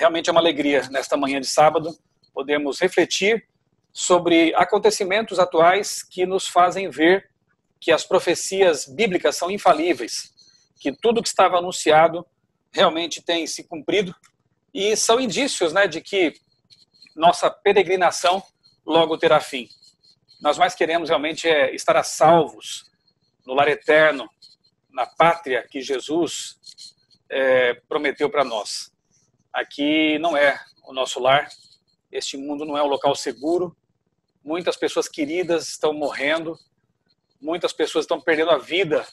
Realmente é uma alegria, nesta manhã de sábado, podermos refletir sobre acontecimentos atuais que nos fazem ver que as profecias bíblicas são infalíveis, que tudo que estava anunciado realmente tem se cumprido, e são indícios, né, de que nossa peregrinação logo terá fim. Nós mais queremos realmente estar a salvos no lar eterno, na pátria que Jesus prometeu para nós. Aqui não é o nosso lar, este mundo não é um local seguro, muitas pessoas queridas estão morrendo, muitas pessoas estão perdendo a vida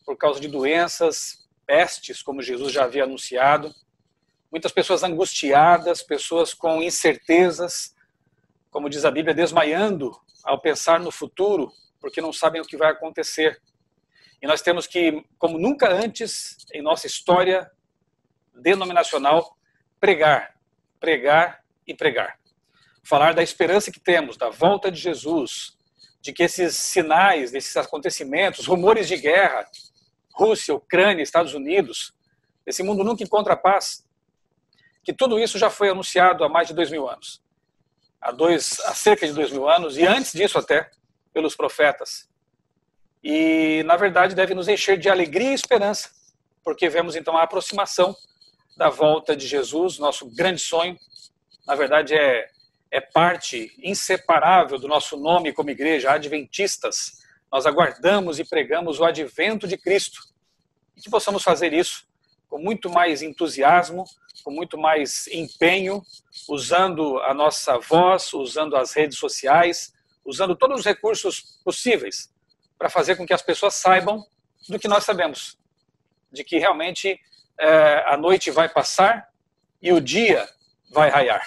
por causa de doenças, pestes, como Jesus já havia anunciado, muitas pessoas angustiadas, pessoas com incertezas, como diz a Bíblia, desmaiando ao pensar no futuro, porque não sabem o que vai acontecer. E nós temos que, como nunca antes em nossa história denominacional, pregar, pregar e pregar. Falar da esperança que temos, da volta de Jesus, de que esses sinais, desses acontecimentos, rumores de guerra, Rússia, Ucrânia, Estados Unidos, esse mundo nunca encontra paz, que tudo isso já foi anunciado há mais de 2000 anos. Há cerca de 2000 anos, e antes disso até, pelos profetas. E, na verdade, deve nos encher de alegria e esperança, porque vemos então a aproximação da volta de Jesus, nosso grande sonho. Na verdade, é parte inseparável do nosso nome como igreja, adventistas. Nós aguardamos e pregamos o advento de Cristo. E que possamos fazer isso com muito mais entusiasmo, com muito mais empenho, usando a nossa voz, usando as redes sociais, usando todos os recursos possíveis para fazer com que as pessoas saibam do que nós sabemos, de que realmente a noite vai passar e o dia vai raiar.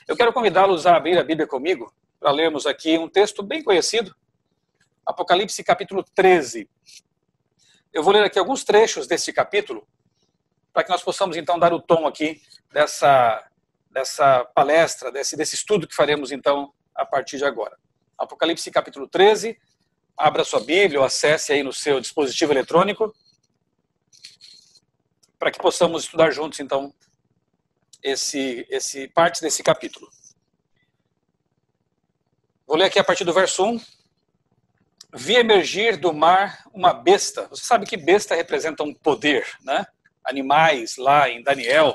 Eu quero convidá-los a abrir a Bíblia comigo para lermos aqui um texto bem conhecido, Apocalipse capítulo 13. Eu vou ler aqui alguns trechos desse capítulo, para que nós possamos então dar o tom aqui dessa palestra, desse estudo que faremos então a partir de agora. Apocalipse capítulo 13, abra sua Bíblia ou acesse aí no seu dispositivo eletrônico, para que possamos estudar juntos então parte desse capítulo. Vou ler aqui a partir do verso 1. Vi emergir do mar uma besta. Você sabe que besta representa um poder, né? Animais lá em Daniel,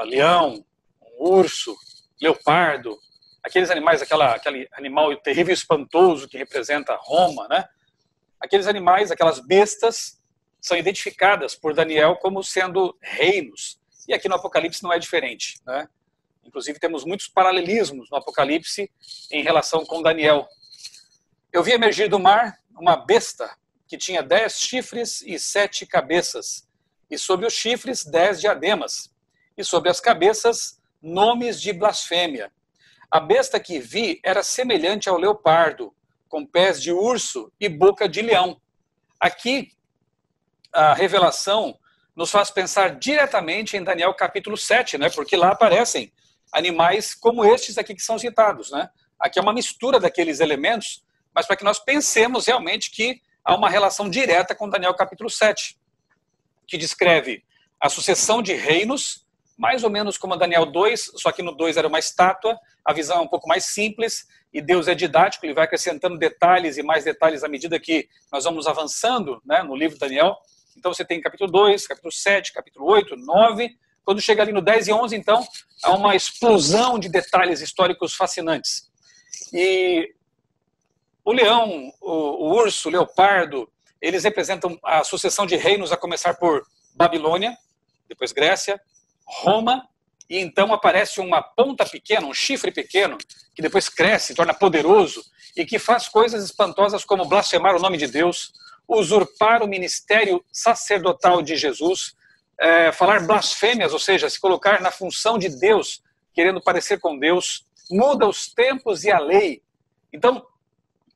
leão, um urso, leopardo, aqueles animais, aquele animal terrível e espantoso que representa Roma, né? Aqueles animais, aquelas bestas, são identificadas por Daniel como sendo reinos. E aqui no Apocalipse não é diferente, né? Inclusive temos muitos paralelismos no Apocalipse em relação com Daniel. Eu vi emergir do mar uma besta que tinha 10 chifres e 7 cabeças, e sobre os chifres 10 diademas, e sobre as cabeças nomes de blasfêmia. A besta que vi era semelhante ao leopardo, com pés de urso e boca de leão. Aqui, a revelação nos faz pensar diretamente em Daniel capítulo 7, né? Porque lá aparecem animais como estes aqui que são citados, né? Aqui é uma mistura daqueles elementos, mas para que nós pensemos realmente que há uma relação direta com Daniel capítulo 7, que descreve a sucessão de reinos, mais ou menos como Daniel 2, só que no 2 era uma estátua, a visão é um pouco mais simples, e Deus é didático, ele vai acrescentando detalhes e mais detalhes à medida que nós vamos avançando, né, no livro de Daniel. Então você tem capítulo 2, capítulo 7, capítulo 8, 9, quando chega ali no 10 e 11, então, há uma explosão de detalhes históricos fascinantes. E o leão, o urso, o leopardo, eles representam a sucessão de reinos, a começar por Babilônia, depois Grécia, Roma, e então aparece uma ponta pequena, um chifre pequeno, que depois cresce, se torna poderoso, e que faz coisas espantosas como blasfemar o nome de Deus, usurpar o ministério sacerdotal de Jesus, falar blasfêmias, ou seja, se colocar na função de Deus, querendo parecer com Deus, muda os tempos e a lei. Então,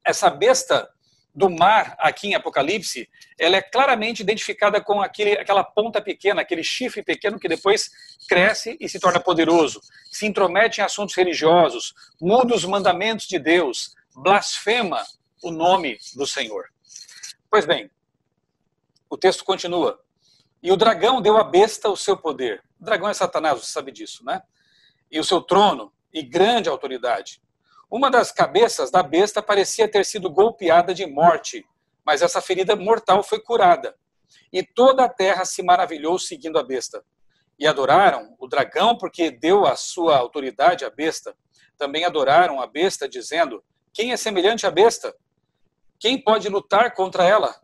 essa besta do mar aqui em Apocalipse, ela é claramente identificada com aquela ponta pequena, aquele chifre pequeno que depois cresce e se torna poderoso, se intromete em assuntos religiosos, muda os mandamentos de Deus, blasfema o nome do Senhor. Pois bem, o texto continua. E o dragão deu à besta o seu poder. O dragão é Satanás, você sabe disso, né? E o seu trono e grande autoridade. Uma das cabeças da besta parecia ter sido golpeada de morte, mas essa ferida mortal foi curada. E toda a terra se maravilhou seguindo a besta. E adoraram o dragão porque deu a sua autoridade à besta. Também adoraram a besta, dizendo: quem é semelhante à besta? Quem pode lutar contra ela?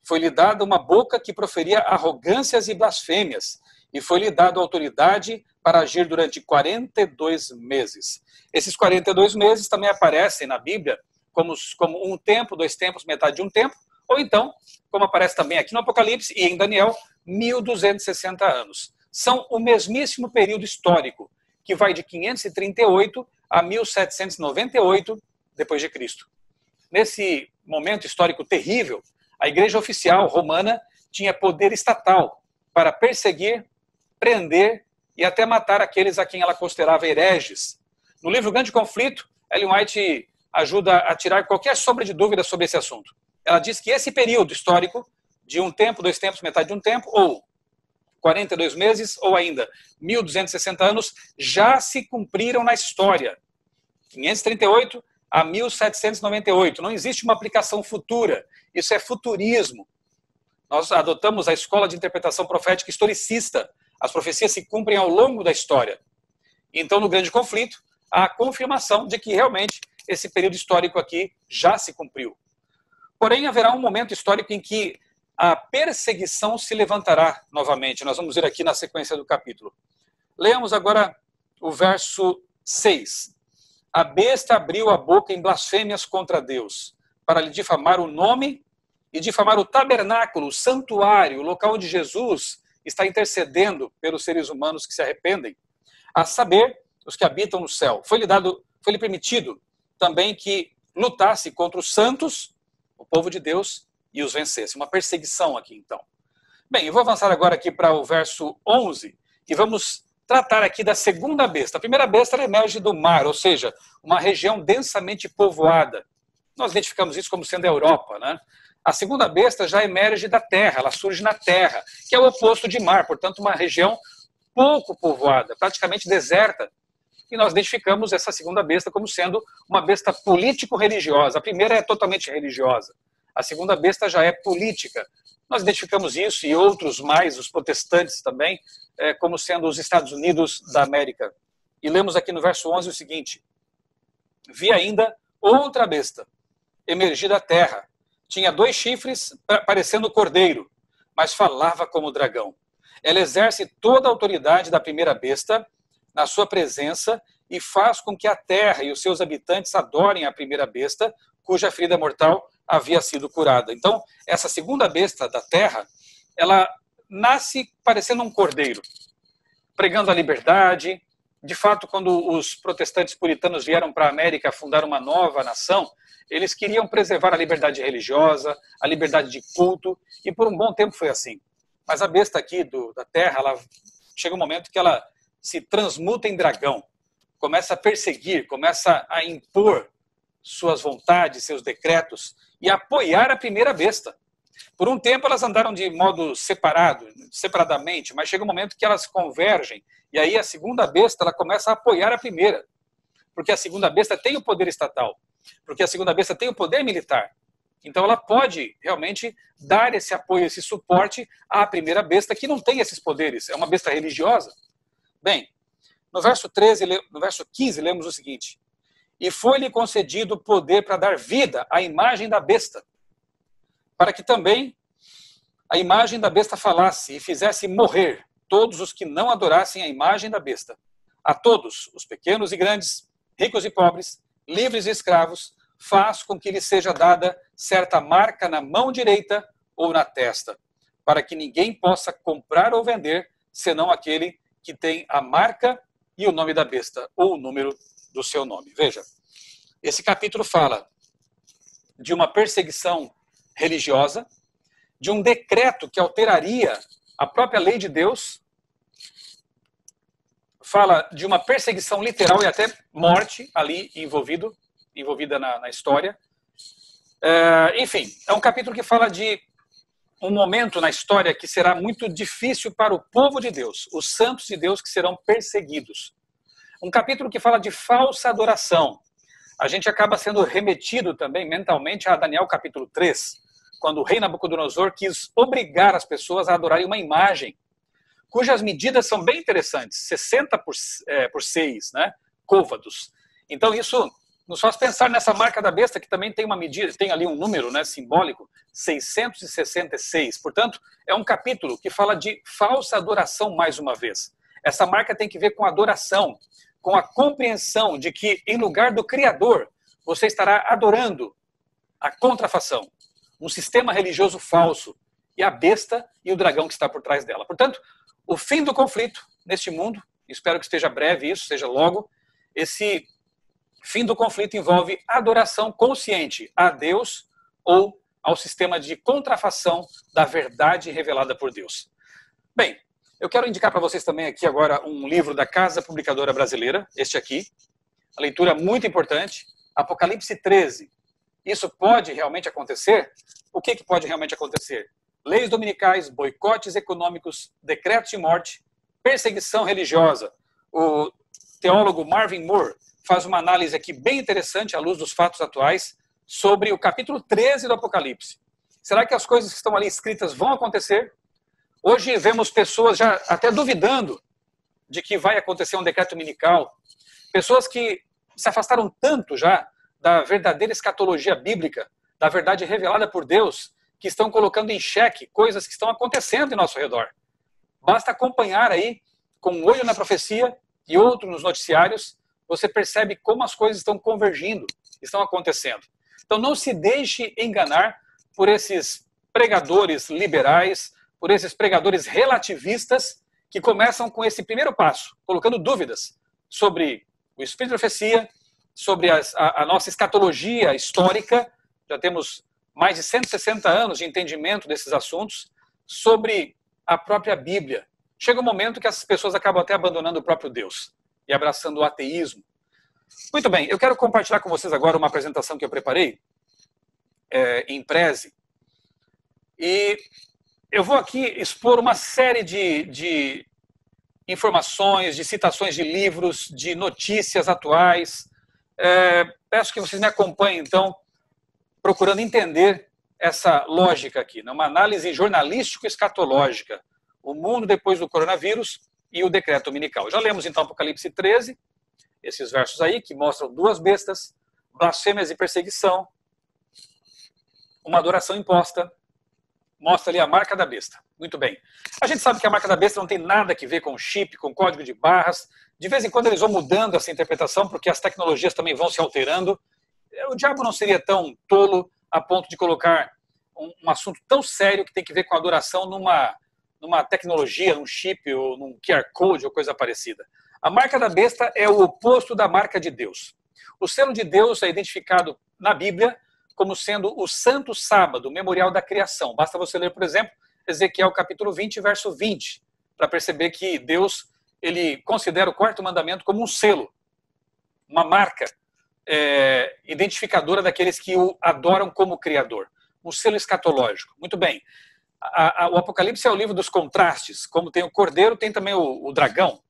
Foi-lhe dada uma boca que proferia arrogâncias e blasfêmias, e foi-lhe dada autoridade para agir durante 42 meses. Esses 42 meses também aparecem na Bíblia como um tempo, 2 tempos, metade de um tempo, ou então, como aparece também aqui no Apocalipse e em Daniel, 1260 anos. São o mesmíssimo período histórico, que vai de 538 a 1798 depois de Cristo. Nesse momento histórico terrível, a Igreja Oficial Romana tinha poder estatal para perseguir, prender e até matar aqueles a quem ela considerava hereges. No livro Grande Conflito, Ellen White ajuda a tirar qualquer sombra de dúvida sobre esse assunto. Ela diz que esse período histórico, de 1 tempo, 2 tempos, metade de um tempo, ou 42 meses, ou ainda 1260 anos, já se cumpriram na história. 538 a 1798. Não existe uma aplicação futura. Isso é futurismo. Nós adotamos a escola de interpretação profética historicista. As profecias se cumprem ao longo da história. Então, no Grande Conflito, há a confirmação de que realmente esse período histórico aqui já se cumpriu. Porém, haverá um momento histórico em que a perseguição se levantará novamente. Nós vamos ver aqui na sequência do capítulo. Leamos agora o verso 6. A besta abriu a boca em blasfêmias contra Deus, para lhe difamar o nome e difamar o tabernáculo, o santuário, o local onde Jesus está intercedendo pelos seres humanos que se arrependem, a saber, os que habitam no céu. Foi-lhe permitido também que lutasse contra os santos, o povo de Deus, e os vencesse. Uma perseguição aqui, então. Bem, eu vou avançar agora aqui para o verso 11 e vamos tratar aqui da segunda besta. A primeira besta ela emerge do mar, ou seja, uma região densamente povoada. Nós identificamos isso como sendo a Europa, né? A segunda besta já emerge da terra, ela surge na terra, que é o oposto de mar, portanto, uma região pouco povoada, praticamente deserta. E nós identificamos essa segunda besta como sendo uma besta político-religiosa. A primeira é totalmente religiosa. A segunda besta já é política. Nós identificamos isso e outros mais, os protestantes também, como sendo os Estados Unidos da América. E lemos aqui no verso 11 o seguinte: vi ainda outra besta emergir da terra. Tinha 2 chifres, parecendo cordeiro, mas falava como dragão. Ela exerce toda a autoridade da primeira besta na sua presença e faz com que a terra e os seus habitantes adorem a primeira besta, cuja ferida mortal havia sido curada. Então, essa segunda besta da terra, ela nasce parecendo um cordeiro, pregando a liberdade. De fato, quando os protestantes puritanos vieram para a América fundar uma nova nação, eles queriam preservar a liberdade religiosa, a liberdade de culto, e por um bom tempo foi assim. Mas a besta aqui da terra, ela chega um momento que ela se transmuta em dragão, começa a perseguir, começa a impor suas vontades, seus decretos, e apoiar a primeira besta. Por um tempo elas andaram de modo separadamente, mas chega um momento que elas convergem, e aí a segunda besta ela começa a apoiar a primeira, porque a segunda besta tem o poder estatal, porque a segunda besta tem o poder militar. Então ela pode realmente dar esse apoio, esse suporte à primeira besta, que não tem esses poderes, é uma besta religiosa. Bem, no verso 15 lemos o seguinte: e foi-lhe concedido poder para dar vida à imagem da besta, para que também a imagem da besta falasse e fizesse morrer todos os que não adorassem a imagem da besta. A todos, os pequenos e grandes, ricos e pobres, livres e escravos, faz com que lhe seja dada certa marca na mão direita ou na testa, para que ninguém possa comprar ou vender, senão aquele que tem a marca e o nome da besta, ou o número do seu nome. Veja, esse capítulo fala de uma perseguição religiosa, de um decreto que alteraria a própria lei de Deus, fala de uma perseguição literal e até morte ali envolvida na história. Enfim, é um capítulo que fala de um momento na história que será muito difícil para o povo de Deus, os santos de Deus que serão perseguidos. Um capítulo que fala de falsa adoração. A gente acaba sendo remetido também mentalmente a Daniel capítulo 3, quando o rei Nabucodonosor quis obrigar as pessoas a adorarem uma imagem, cujas medidas são bem interessantes, 60 por 6, né? Côvados. Então isso nos faz pensar nessa marca da besta, que também tem uma medida, tem ali um número, né, simbólico, 666. Portanto, é um capítulo que fala de falsa adoração mais uma vez. Essa marca tem que ver com adoração, com a compreensão de que, em lugar do Criador, você estará adorando a contrafação, um sistema religioso falso, e a besta e o dragão que está por trás dela. Portanto, o fim do conflito neste mundo, espero que esteja breve isso, seja logo, esse fim do conflito envolve adoração consciente a Deus ou ao sistema de contrafação da verdade revelada por Deus. Bem, eu quero indicar para vocês também aqui agora um livro da Casa Publicadora Brasileira, este aqui, a leitura muito importante, Apocalipse 13. Isso pode realmente acontecer? O que pode realmente acontecer? Leis dominicais, boicotes econômicos, decretos de morte, perseguição religiosa. O teólogo Marvin Moore faz uma análise aqui bem interessante à luz dos fatos atuais sobre o capítulo 13 do Apocalipse. Será que as coisas que estão ali escritas vão acontecer? Hoje vemos pessoas já até duvidando de que vai acontecer um decreto dominical. Pessoas que se afastaram tanto já da verdadeira escatologia bíblica, da verdade revelada por Deus, que estão colocando em xeque coisas que estão acontecendo em nosso redor. Basta acompanhar aí, com um olho na profecia e outro nos noticiários, você percebe como as coisas estão convergindo, estão acontecendo. Então não se deixe enganar por esses pregadores liberais, por esses pregadores relativistas que começam com esse primeiro passo, colocando dúvidas sobre o Espírito de profecia, sobre a nossa escatologia histórica. Já temos mais de 160 anos de entendimento desses assuntos, sobre a própria Bíblia. Chega um momento que essas pessoas acabam até abandonando o próprio Deus e abraçando o ateísmo. Muito bem, eu quero compartilhar com vocês agora uma apresentação que eu preparei em Prezi. E eu vou aqui expor uma série de informações, de citações de livros, de notícias atuais. Peço que vocês me acompanhem, então, procurando entender essa lógica aqui, né? Uma análise jornalístico-escatológica, o mundo depois do coronavírus e o decreto dominical. Já lemos então Apocalipse 13, esses versos aí que mostram duas bestas, blasfêmias e perseguição, uma adoração imposta, mostra ali a marca da besta. Muito bem. A gente sabe que a marca da besta não tem nada a ver com chip, com código de barras. De vez em quando eles vão mudando essa interpretação, porque as tecnologias também vão se alterando. O diabo não seria tão tolo a ponto de colocar um assunto tão sério que tem que ver com a adoração numa tecnologia, num chip, ou num QR Code, ou coisa parecida. A marca da besta é o oposto da marca de Deus. O selo de Deus é identificado na Bíblia como sendo o Santo Sábado, o memorial da criação. Basta você ler, por exemplo, Ezequiel capítulo 20, verso 20, para perceber que Deus ele considera o quarto mandamento como um selo, uma marca identificadora daqueles que o adoram como Criador. Um selo escatológico. Muito bem. O Apocalipse é o livro dos contrastes. Como tem o cordeiro, tem também o dragão.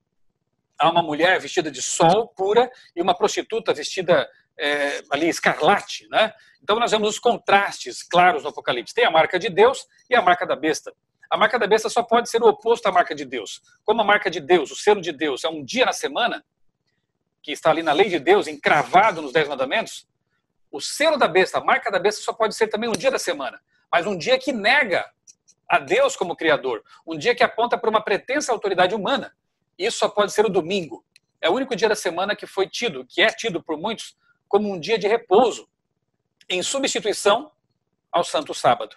Há uma mulher vestida de sol pura e uma prostituta vestida ali escarlate, né? Então nós vemos os contrastes claros no Apocalipse. Tem a marca de Deus e a marca da besta. A marca da besta só pode ser o oposto à marca de Deus. Como a marca de Deus, o selo de Deus, é um dia na semana, que está ali na lei de Deus, encravado nos 10 mandamentos, o selo da besta, a marca da besta só pode ser também um dia da semana, mas um dia que nega a Deus como Criador, um dia que aponta para uma pretensa autoridade humana. Isso só pode ser o domingo. É o único dia da semana que foi tido, que é tido por muitos, como um dia de repouso, em substituição ao Santo Sábado.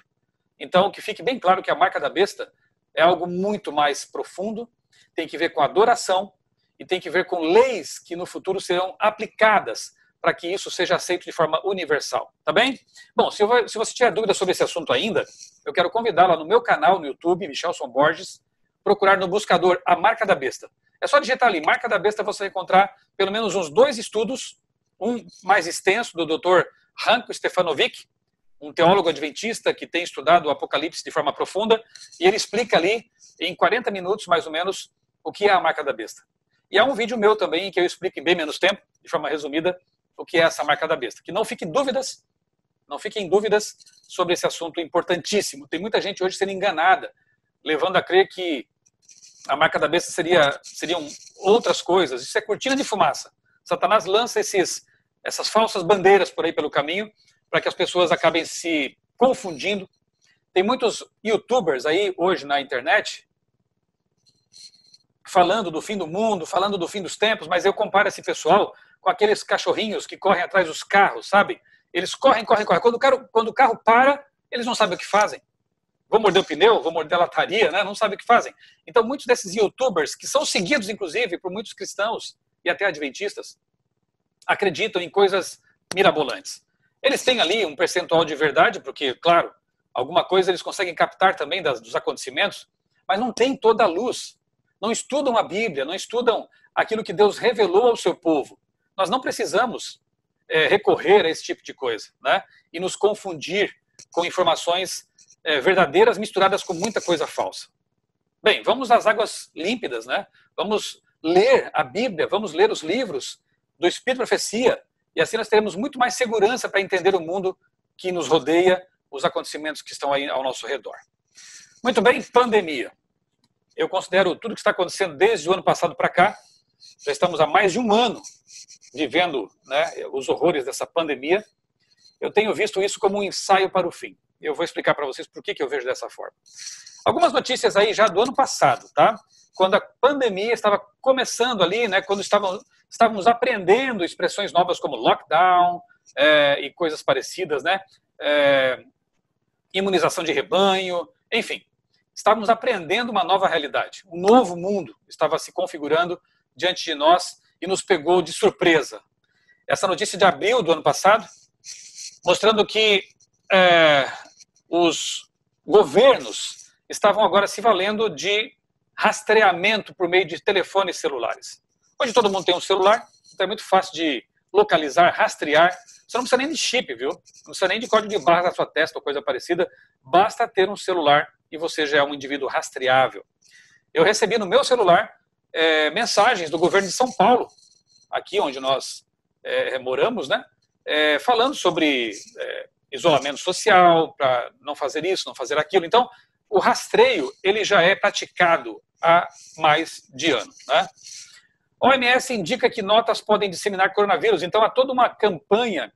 Então, que fique bem claro que a marca da besta é algo muito mais profundo, tem que ver com adoração e tem que ver com leis que no futuro serão aplicadas para que isso seja aceito de forma universal. Tá bem? Bom, se você tiver dúvida sobre esse assunto ainda, eu quero convidá-la no meu canal no YouTube, Michelson Borges, procurar no buscador a marca da besta. É só digitar ali, marca da besta, você vai encontrar pelo menos uns 2 estudos, um mais extenso do Dr. Ranko Stefanovic, um teólogo adventista que tem estudado o Apocalipse de forma profunda, e ele explica ali, em 40 minutos mais ou menos, o que é a marca da besta. E há um vídeo meu também em que eu explico em bem menos tempo, de forma resumida, o que é essa marca da besta. Que não fiquem dúvidas sobre esse assunto importantíssimo. Tem muita gente hoje sendo enganada, levando a crer que a marca da besta seriam outras coisas. Isso é cortina de fumaça. Satanás lança essas falsas bandeiras por aí pelo caminho, para que as pessoas acabem se confundindo. Tem muitos youtubers aí hoje na internet falando do fim do mundo, falando do fim dos tempos, mas eu comparo esse pessoal com aqueles cachorrinhos que correm atrás dos carros, sabe? Eles correm. Quando o carro para, eles não sabem o que fazem. Vão morder o pneu, vão morder a lataria, né? Não sabem o que fazem. Então, muitos desses youtubers, que são seguidos, inclusive, por muitos cristãos e até adventistas, acreditam em coisas mirabolantes. Eles têm ali um percentual de verdade, porque, claro, alguma coisa eles conseguem captar também dos acontecimentos, mas não tem toda a luz. Não estudam a Bíblia, não estudam aquilo que Deus revelou ao seu povo. Nós não precisamos recorrer a esse tipo de coisa, né? E nos confundir com informações verdadeiras misturadas com muita coisa falsa. Bem, vamos às águas límpidas, né? Vamos ler a Bíblia, vamos ler os livros do Espírito de Profecia, e assim nós teremos muito mais segurança para entender o mundo que nos rodeia, os acontecimentos que estão aí ao nosso redor. Muito bem, pandemia. Eu considero tudo que está acontecendo desde o ano passado para cá, já estamos há mais de um ano vivendo, né, os horrores dessa pandemia. Eu tenho visto isso como um ensaio para o fim. Eu vou explicar para vocês por que eu vejo dessa forma. Algumas notícias aí já do ano passado, tá? Quando a pandemia estava começando ali, né, quando estávamos aprendendo expressões novas como lockdown e coisas parecidas, né? Imunização de rebanho, enfim. Estávamos aprendendo uma nova realidade. Um novo mundo estava se configurando diante de nós e nos pegou de surpresa. Essa notícia de abril do ano passado, mostrando que os governos estavam agora se valendo de rastreamento por meio de telefones celulares. Hoje todo mundo tem um celular, então é muito fácil de localizar, rastrear. Você não precisa nem de chip, viu? Não precisa nem de código de barra na sua testa ou coisa parecida. Basta ter um celular e você já é um indivíduo rastreável. Eu recebi no meu celular mensagens do governo de São Paulo, aqui onde nós moramos, né? Falando sobre isolamento social, para não fazer isso, não fazer aquilo. Então, o rastreio ele já é praticado há mais de ano, né? A OMS indica que notas podem disseminar coronavírus, então há toda uma campanha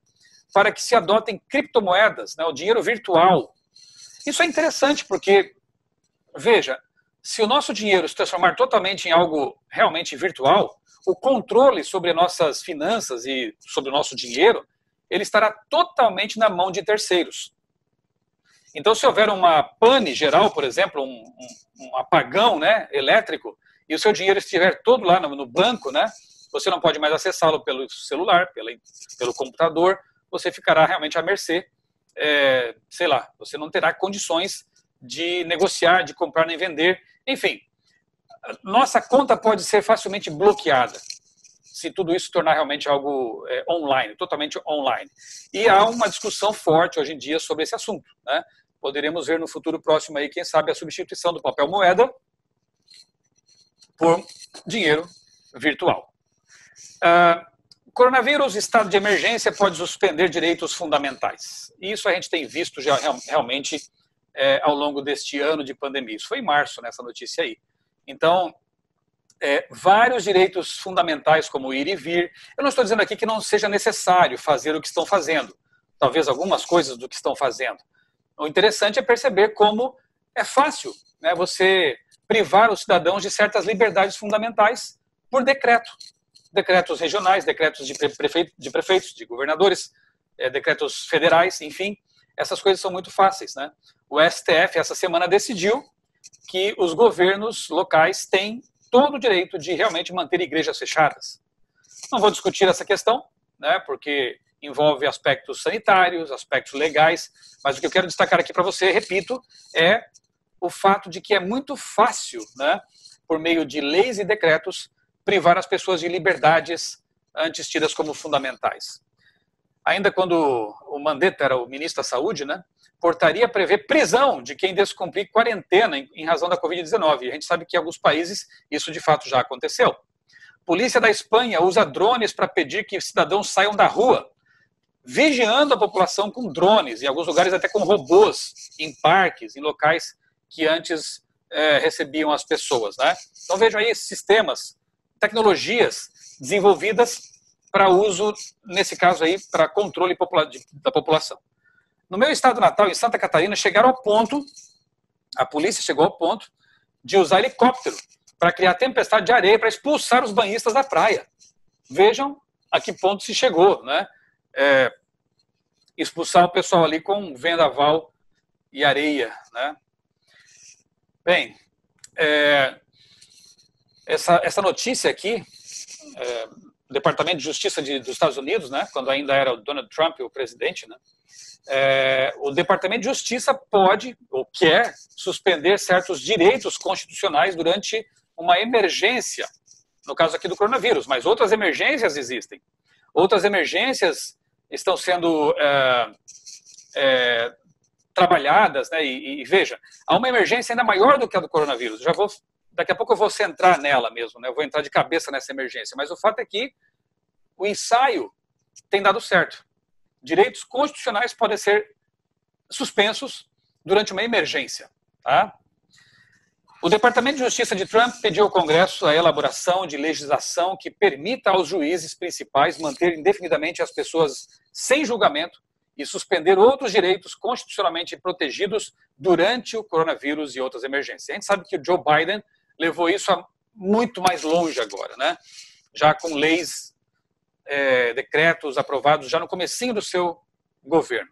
para que se adotem criptomoedas, né, o dinheiro virtual. Isso é interessante porque, veja, se o nosso dinheiro se transformar totalmente em algo realmente virtual, o controle sobre nossas finanças e sobre o nosso dinheiro, ele estará totalmente na mão de terceiros. Então, se houver uma pane geral, por exemplo, um apagão, né, elétrico, e o seu dinheiro estiver todo lá no banco, né, você não pode mais acessá-lo pelo celular, pelo computador, você ficará realmente à mercê, sei lá, você não terá condições de negociar, de comprar nem vender, enfim. Nossa conta pode ser facilmente bloqueada, se tudo isso se tornar realmente algo online, totalmente online. E há uma discussão forte hoje em dia sobre esse assunto, né? Poderemos ver no futuro próximo aí, quem sabe, a substituição do papel moeda por dinheiro virtual. Coronavírus, estado de emergência pode suspender direitos fundamentais. E isso a gente tem visto já realmente ao longo deste ano de pandemia. Isso foi em março, nessa notícia aí. Então, vários direitos fundamentais, como ir e vir. Eu não estou dizendo aqui que não seja necessário fazer o que estão fazendo. Talvez algumas coisas do que estão fazendo. O interessante é perceber como é fácil, né, você privar os cidadãos de certas liberdades fundamentais por decreto. Decretos regionais, decretos de prefeitos, de governadores, decretos federais, enfim. Essas coisas são muito fáceis, né? O STF, essa semana, decidiu que os governos locais têm todo o direito de realmente manter igrejas fechadas. Não vou discutir essa questão, né, porque envolve aspectos sanitários, aspectos legais, mas o que eu quero destacar aqui para você, repito, é o fato de que é muito fácil, né, por meio de leis e decretos, privar as pessoas de liberdades antes tidas como fundamentais. ainda quando o Mandetta era o ministro da Saúde, né, portaria prevê prisão de quem descumprir quarentena em razão da Covid-19. E a gente sabe que em alguns países isso de fato já aconteceu. Polícia da Espanha usa drones para pedir que cidadãos saiam da rua, vigiando a população com drones, em alguns lugares até com robôs, em parques, em locais que antes recebiam as pessoas, né? Então vejam aí sistemas, tecnologias desenvolvidas para uso, nesse caso aí, para controle da população. No meu estado natal, em Santa Catarina, a polícia chegou ao ponto de usar helicóptero para criar tempestade de areia para expulsar os banhistas da praia. Vejam a que ponto se chegou, né? Expulsar o pessoal ali com vendaval e areia, né? Bem, essa notícia aqui, o Departamento de Justiça dos Estados Unidos, né, quando ainda era o Donald Trump o presidente, né, o Departamento de Justiça pode ou quer suspender certos direitos constitucionais durante uma emergência, no caso aqui do coronavírus, mas outras emergências existem. Outras emergências estão sendo trabalhadas, né, e veja, há uma emergência ainda maior do que a do coronavírus. Daqui a pouco eu vou centrar nela mesmo, né, eu vou entrar de cabeça nessa emergência, mas o fato é que o ensaio tem dado certo. Direitos constitucionais podem ser suspensos durante uma emergência. Tá? O Departamento de Justiça de Trump pediu ao Congresso a elaboração de legislação que permita aos juízes principais manter indefinidamente as pessoas sem julgamento e suspender outros direitos constitucionalmente protegidos durante o coronavírus e outras emergências. A gente sabe que o Joe Biden levou isso a muito mais longe agora, né? Já com leis, decretos aprovados já no comecinho do seu governo.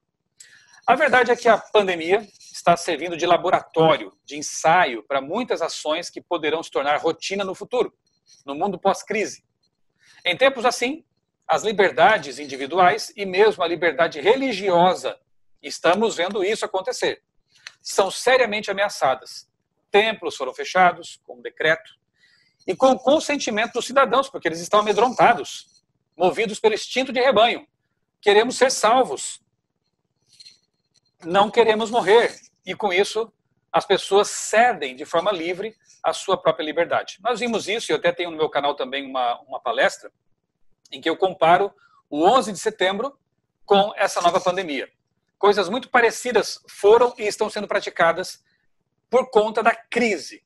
A verdade é que a pandemia está servindo de laboratório, de ensaio para muitas ações que poderão se tornar rotina no futuro, no mundo pós-crise. Em tempos assim, as liberdades individuais e mesmo a liberdade religiosa, estamos vendo isso acontecer, são seriamente ameaçadas. Templos foram fechados com um decreto e com o consentimento dos cidadãos, porque eles estão amedrontados, movidos pelo instinto de rebanho. Queremos ser salvos. Não queremos morrer. E com isso, as pessoas cedem de forma livre a sua própria liberdade. Nós vimos isso, e eu até tenho no meu canal também uma palestra, em que eu comparo o 11 de setembro com essa nova pandemia. Coisas muito parecidas foram e estão sendo praticadas por conta da crise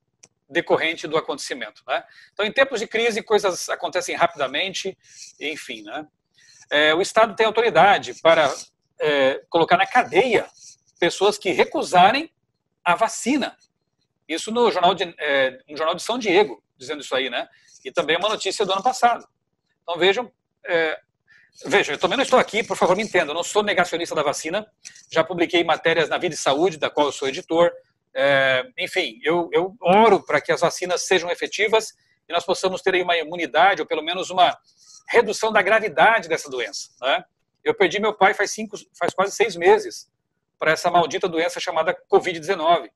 decorrente do acontecimento. Né? Então, em tempos de crise, coisas acontecem rapidamente, enfim. Né? O Estado tem autoridade para colocar na cadeia pessoas que recusarem a vacina. Isso no jornal de São Diego, dizendo isso aí, né? E também uma notícia do ano passado. Então vejam, eu também não estou aqui, por favor me entendam, eu não sou negacionista da vacina, já publiquei matérias na Vida e Saúde, da qual eu sou editor, enfim, eu oro para que as vacinas sejam efetivas e nós possamos ter aí uma imunidade, ou pelo menos uma redução da gravidade dessa doença. Né? Eu perdi meu pai faz quase 6 meses para essa maldita doença chamada Covid-19.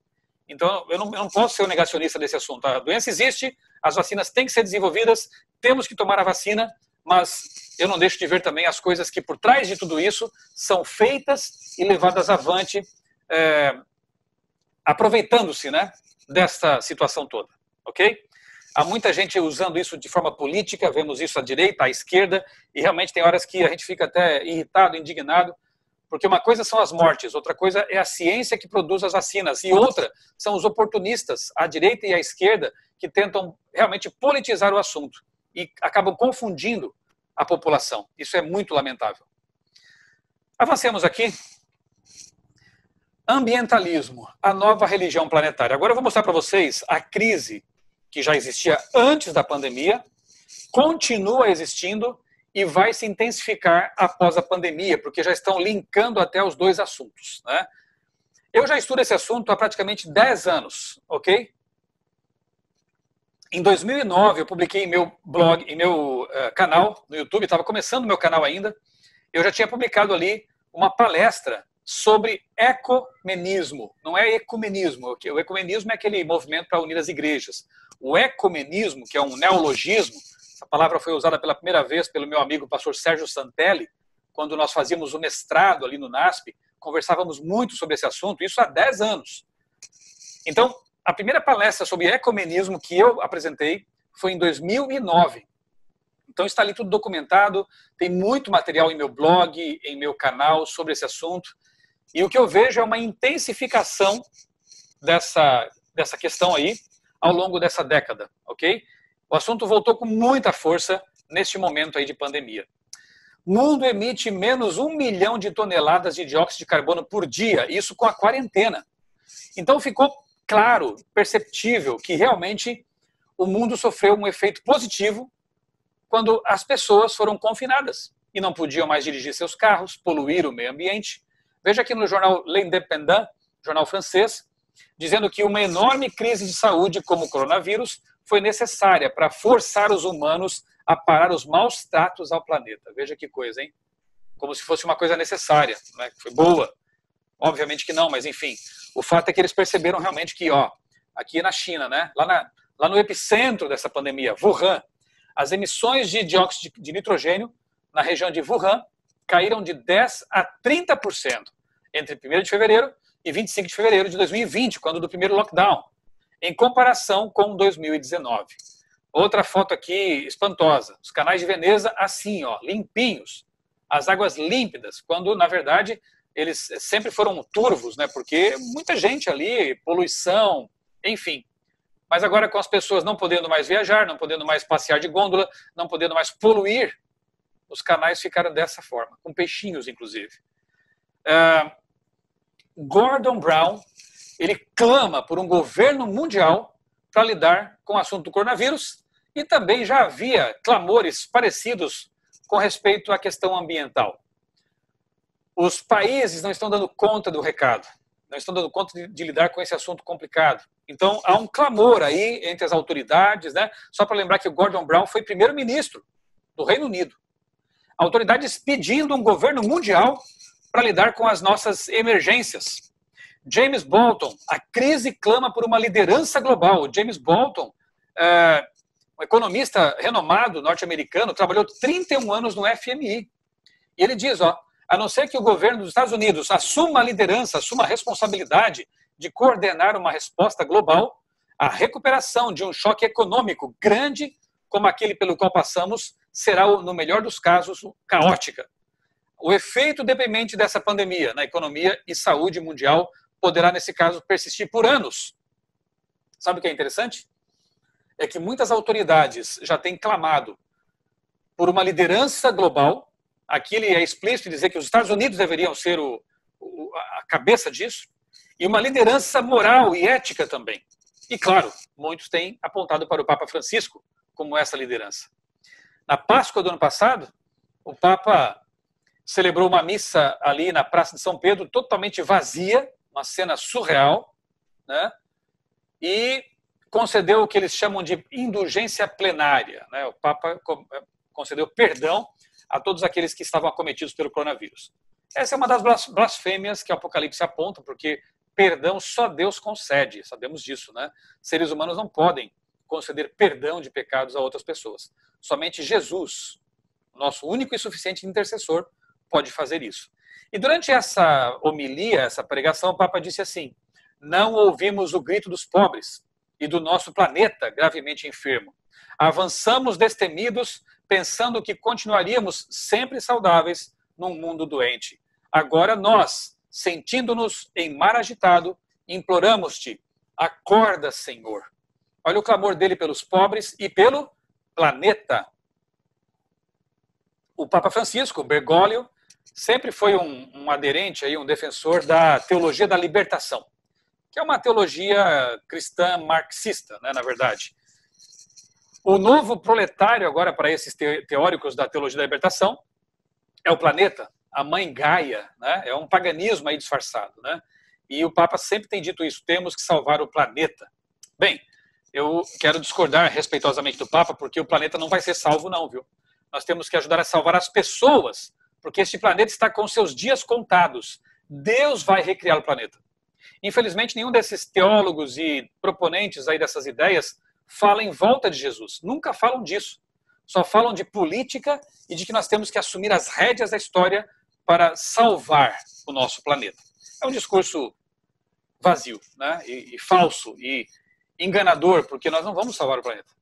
Então, eu não posso ser o negacionista desse assunto. A doença existe, as vacinas têm que ser desenvolvidas, temos que tomar a vacina, mas eu não deixo de ver também as coisas que por trás de tudo isso são feitas e levadas avante, aproveitando-se, né, desta situação toda, ok? Há muita gente usando isso de forma política, vemos isso à direita, à esquerda, e realmente tem horas que a gente fica até irritado, indignado, porque uma coisa são as mortes, outra coisa é a ciência que produz as vacinas, e outra são os oportunistas, à direita e à esquerda, que tentam realmente politizar o assunto e acabam confundindo a população. Isso é muito lamentável. Avancemos aqui. Ambientalismo, a nova religião planetária. Agora eu vou mostrar para vocês a crise que já existia antes da pandemia, continua existindo e vai se intensificar após a pandemia, porque já estão linkando até os dois assuntos. Né? Eu já estudo esse assunto há praticamente 10 anos, ok? Em 2009, eu publiquei em meu blog, em meu canal no YouTube, estava começando o meu canal ainda, eu já tinha publicado ali uma palestra sobre ecumenismo. Não é ecumenismo, o ecumenismo é aquele movimento para unir as igrejas. O ecumenismo, que é um neologismo, essa palavra foi usada pela primeira vez pelo meu amigo pastor Sérgio Santelli, quando nós fazíamos o mestrado ali no NASP, conversávamos muito sobre esse assunto, isso há 10 anos. Então, a primeira palestra sobre ecumenismo que eu apresentei foi em 2009. Então está ali tudo documentado, tem muito material em meu blog, em meu canal sobre esse assunto. E o que eu vejo é uma intensificação dessa questão aí ao longo dessa década, ok? O assunto voltou com muita força neste momento aí de pandemia. O mundo emite menos 1 milhão de toneladas de dióxido de carbono por dia, isso com a quarentena. Então ficou claro, perceptível, que realmente o mundo sofreu um efeito positivo quando as pessoas foram confinadas e não podiam mais dirigir seus carros, poluir o meio ambiente. Veja aqui no jornal L'Indépendant, jornal francês, dizendo que uma enorme crise de saúde como o coronavírus foi necessária para forçar os humanos a parar os maus tratos ao planeta. Veja que coisa, hein? Como se fosse uma coisa necessária, né? Foi boa. Obviamente que não, mas enfim. O fato é que eles perceberam realmente que, aqui na China, né? Lá no epicentro dessa pandemia, Wuhan, as emissões de dióxido de nitrogênio na região de Wuhan caíram de 10% a 30% entre 1º de fevereiro e 25 de fevereiro de 2020, quando do primeiro lockdown, em comparação com 2019. Outra foto aqui espantosa. Os canais de Veneza assim, limpinhos. As águas límpidas, quando, na verdade, eles sempre foram turvos, né? Porque muita gente ali, poluição, enfim. Mas agora com as pessoas não podendo mais viajar, não podendo mais passear de gôndola, não podendo mais poluir, os canais ficaram dessa forma, com peixinhos, inclusive. Gordon Brown, ele clama por um governo mundial para lidar com o assunto do coronavírus e também já havia clamores parecidos com respeito à questão ambiental. Os países não estão dando conta do recado, não estão dando conta de lidar com esse assunto complicado. Então, há um clamor aí entre as autoridades, né? Só para lembrar que o Gordon Brown foi primeiro-ministro do Reino Unido. Autoridades pedindo um governo mundial para lidar com as nossas emergências. James Bolton, a crise clama por uma liderança global. James Bolton, um economista renomado norte-americano, trabalhou 31 anos no FMI. E ele diz, a não ser que o governo dos Estados Unidos assuma a liderança, assuma a responsabilidade de coordenar uma resposta global, a recuperação de um choque econômico grande, como aquele pelo qual passamos, será, no melhor dos casos, caótica. O efeito deprimente dessa pandemia na economia e saúde mundial poderá, nesse caso, persistir por anos. Sabe o que é interessante? É que muitas autoridades já têm clamado por uma liderança global. Aqui ele é explícito em dizer que os Estados Unidos deveriam ser a cabeça disso, e uma liderança moral e ética também. E, claro, muitos têm apontado para o Papa Francisco como essa liderança. Na Páscoa do ano passado, o Papa celebrou uma missa ali na Praça de São Pedro, totalmente vazia, uma cena surreal, né? E concedeu o que eles chamam de indulgência plenária, né? O Papa concedeu perdão a todos aqueles que estavam acometidos pelo coronavírus. Essa é uma das blasfêmias que o Apocalipse aponta, porque perdão só Deus concede, sabemos disso, né? Seres humanos não podem conceder perdão de pecados a outras pessoas. Somente Jesus, nosso único e suficiente intercessor, pode fazer isso. E durante essa homilia, essa pregação, o Papa disse assim: não ouvimos o grito dos pobres e do nosso planeta gravemente enfermo. Avançamos destemidos, pensando que continuaríamos sempre saudáveis num mundo doente. Agora nós, sentindo-nos em mar agitado, imploramos-te, acorda, Senhor. Olha o clamor dele pelos pobres e pelo planeta. O Papa Francisco, Bergoglio, sempre foi um aderente, um defensor da teologia da libertação, que é uma teologia cristã marxista, né, na verdade. O novo proletário agora para esses teóricos da teologia da libertação é o planeta, a mãe Gaia, né? É um paganismo aí disfarçado, né? E o Papa sempre tem dito isso, temos que salvar o planeta. Bem, eu quero discordar respeitosamente do Papa, porque o planeta não vai ser salvo não, viu? Nós temos que ajudar a salvar as pessoas, porque este planeta está com seus dias contados. Deus vai recriar o planeta. Infelizmente, nenhum desses teólogos e proponentes aí dessas ideias fala em volta de Jesus. Nunca falam disso. Só falam de política e de que nós temos que assumir as rédeas da história para salvar o nosso planeta. É um discurso vazio, né? E falso e enganador, porque nós não vamos salvar o planeta.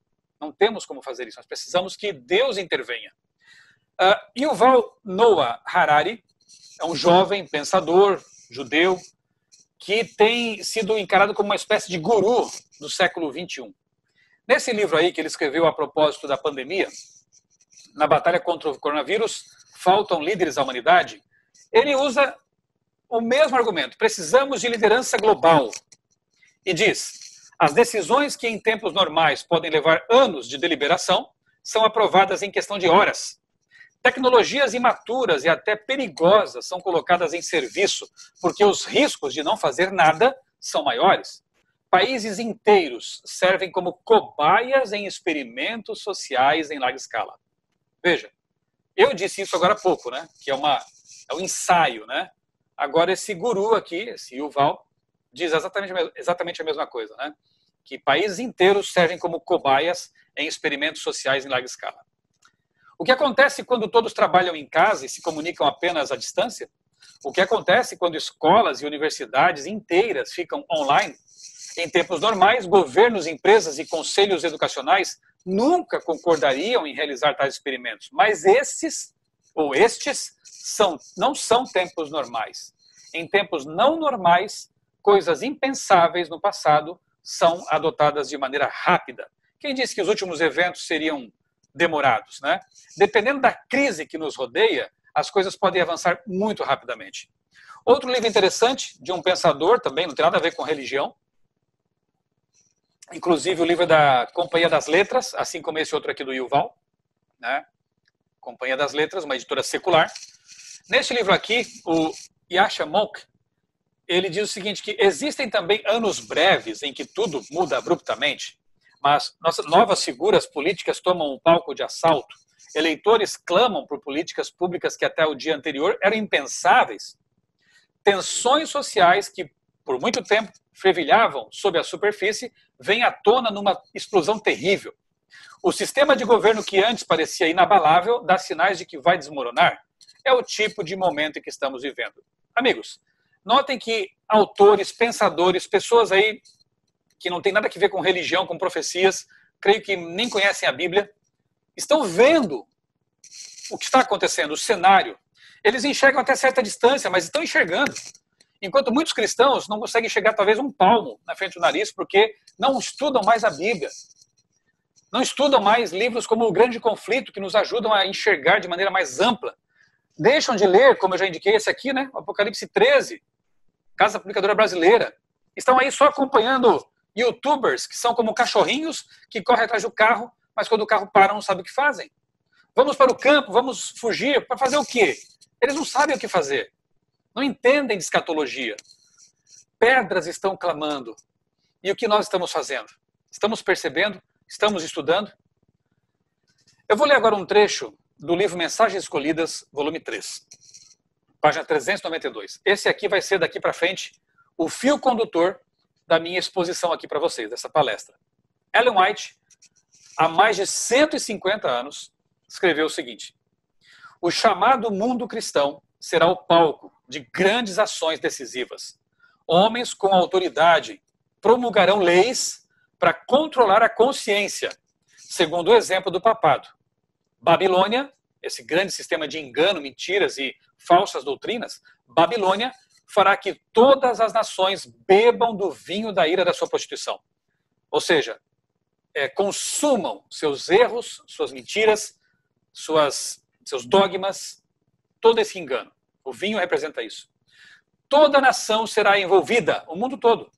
Não temos como fazer isso. Nós precisamos que Deus intervenha. Yuval Noah Harari é um jovem pensador judeu que tem sido encarado como uma espécie de guru do século XXI. Nesse livro aí que ele escreveu a propósito da pandemia, na batalha contra o coronavírus, faltam líderes à humanidade, ele usa o mesmo argumento, precisamos de liderança global. E diz, as decisões que em tempos normais podem levar anos de deliberação são aprovadas em questão de horas. Tecnologias imaturas e até perigosas são colocadas em serviço, porque os riscos de não fazer nada são maiores. Países inteiros servem como cobaias em experimentos sociais em larga escala. Veja, eu disse isso agora há pouco, né? Que é um ensaio, né? Agora esse guru aqui, esse Yuval, diz exatamente a mesma coisa, né? Que países inteiros servem como cobaias em experimentos sociais em larga escala. O que acontece quando todos trabalham em casa e se comunicam apenas à distância? O que acontece quando escolas e universidades inteiras ficam online? Em tempos normais, governos, empresas e conselhos educacionais nunca concordariam em realizar tais experimentos, mas estes não são tempos normais. Em tempos não normais, coisas impensáveis no passado são adotadas de maneira rápida. Quem disse que os últimos eventos seriam demorados, né? Dependendo da crise que nos rodeia, as coisas podem avançar muito rapidamente. Outro livro interessante de um pensador, também não tem nada a ver com religião, inclusive o livro da Companhia das Letras, assim como esse outro aqui do Yuval, né? Companhia das Letras, uma editora secular. Neste livro aqui, o Yasha Monk, ele diz o seguinte, que existem também anos breves em que tudo muda abruptamente, mas novas figuras políticas tomam o palco de assalto. Eleitores clamam por políticas públicas que até o dia anterior eram impensáveis. Tensões sociais que, por muito tempo, fervilhavam sob a superfície, vêm à tona numa explosão terrível. O sistema de governo que antes parecia inabalável dá sinais de que vai desmoronar. É o tipo de momento em que estamos vivendo. Amigos, notem que autores, pensadores, pessoas aí que não tem nada a ver com religião, com profecias, creio que nem conhecem a Bíblia, estão vendo o que está acontecendo, o cenário. Eles enxergam até certa distância, mas estão enxergando. Enquanto muitos cristãos não conseguem chegar talvez um palmo na frente do nariz, porque não estudam mais a Bíblia. Não estudam mais livros como O Grande Conflito, que nos ajudam a enxergar de maneira mais ampla. Deixam de ler, como eu já indiquei esse aqui, né? Apocalipse 13, Casa Publicadora Brasileira. Estão aí só acompanhando YouTubers, que são como cachorrinhos que correm atrás do carro, mas quando o carro para não sabe o que fazem. Vamos para o campo, vamos fugir, para fazer o quê? Eles não sabem o que fazer. Não entendem de escatologia. Pedras estão clamando. E o que nós estamos fazendo? Estamos percebendo? Estamos estudando? Eu vou ler agora um trecho do livro Mensagens Escolhidas, volume 3, página 392. Esse aqui vai ser daqui para frente o fio condutor da minha exposição aqui para vocês, dessa palestra. Ellen White, há mais de 150 anos, escreveu o seguinte: o chamado mundo cristão será o palco de grandes ações decisivas. Homens com autoridade promulgarão leis para controlar a consciência, segundo o exemplo do papado. Babilônia, esse grande sistema de engano, mentiras e falsas doutrinas, Babilônia fará que todas as nações bebam do vinho da ira da sua prostituição. Ou seja, consumam seus erros, suas mentiras, seus dogmas, todo esse engano. O vinho representa isso. Toda nação será envolvida, o mundo todo.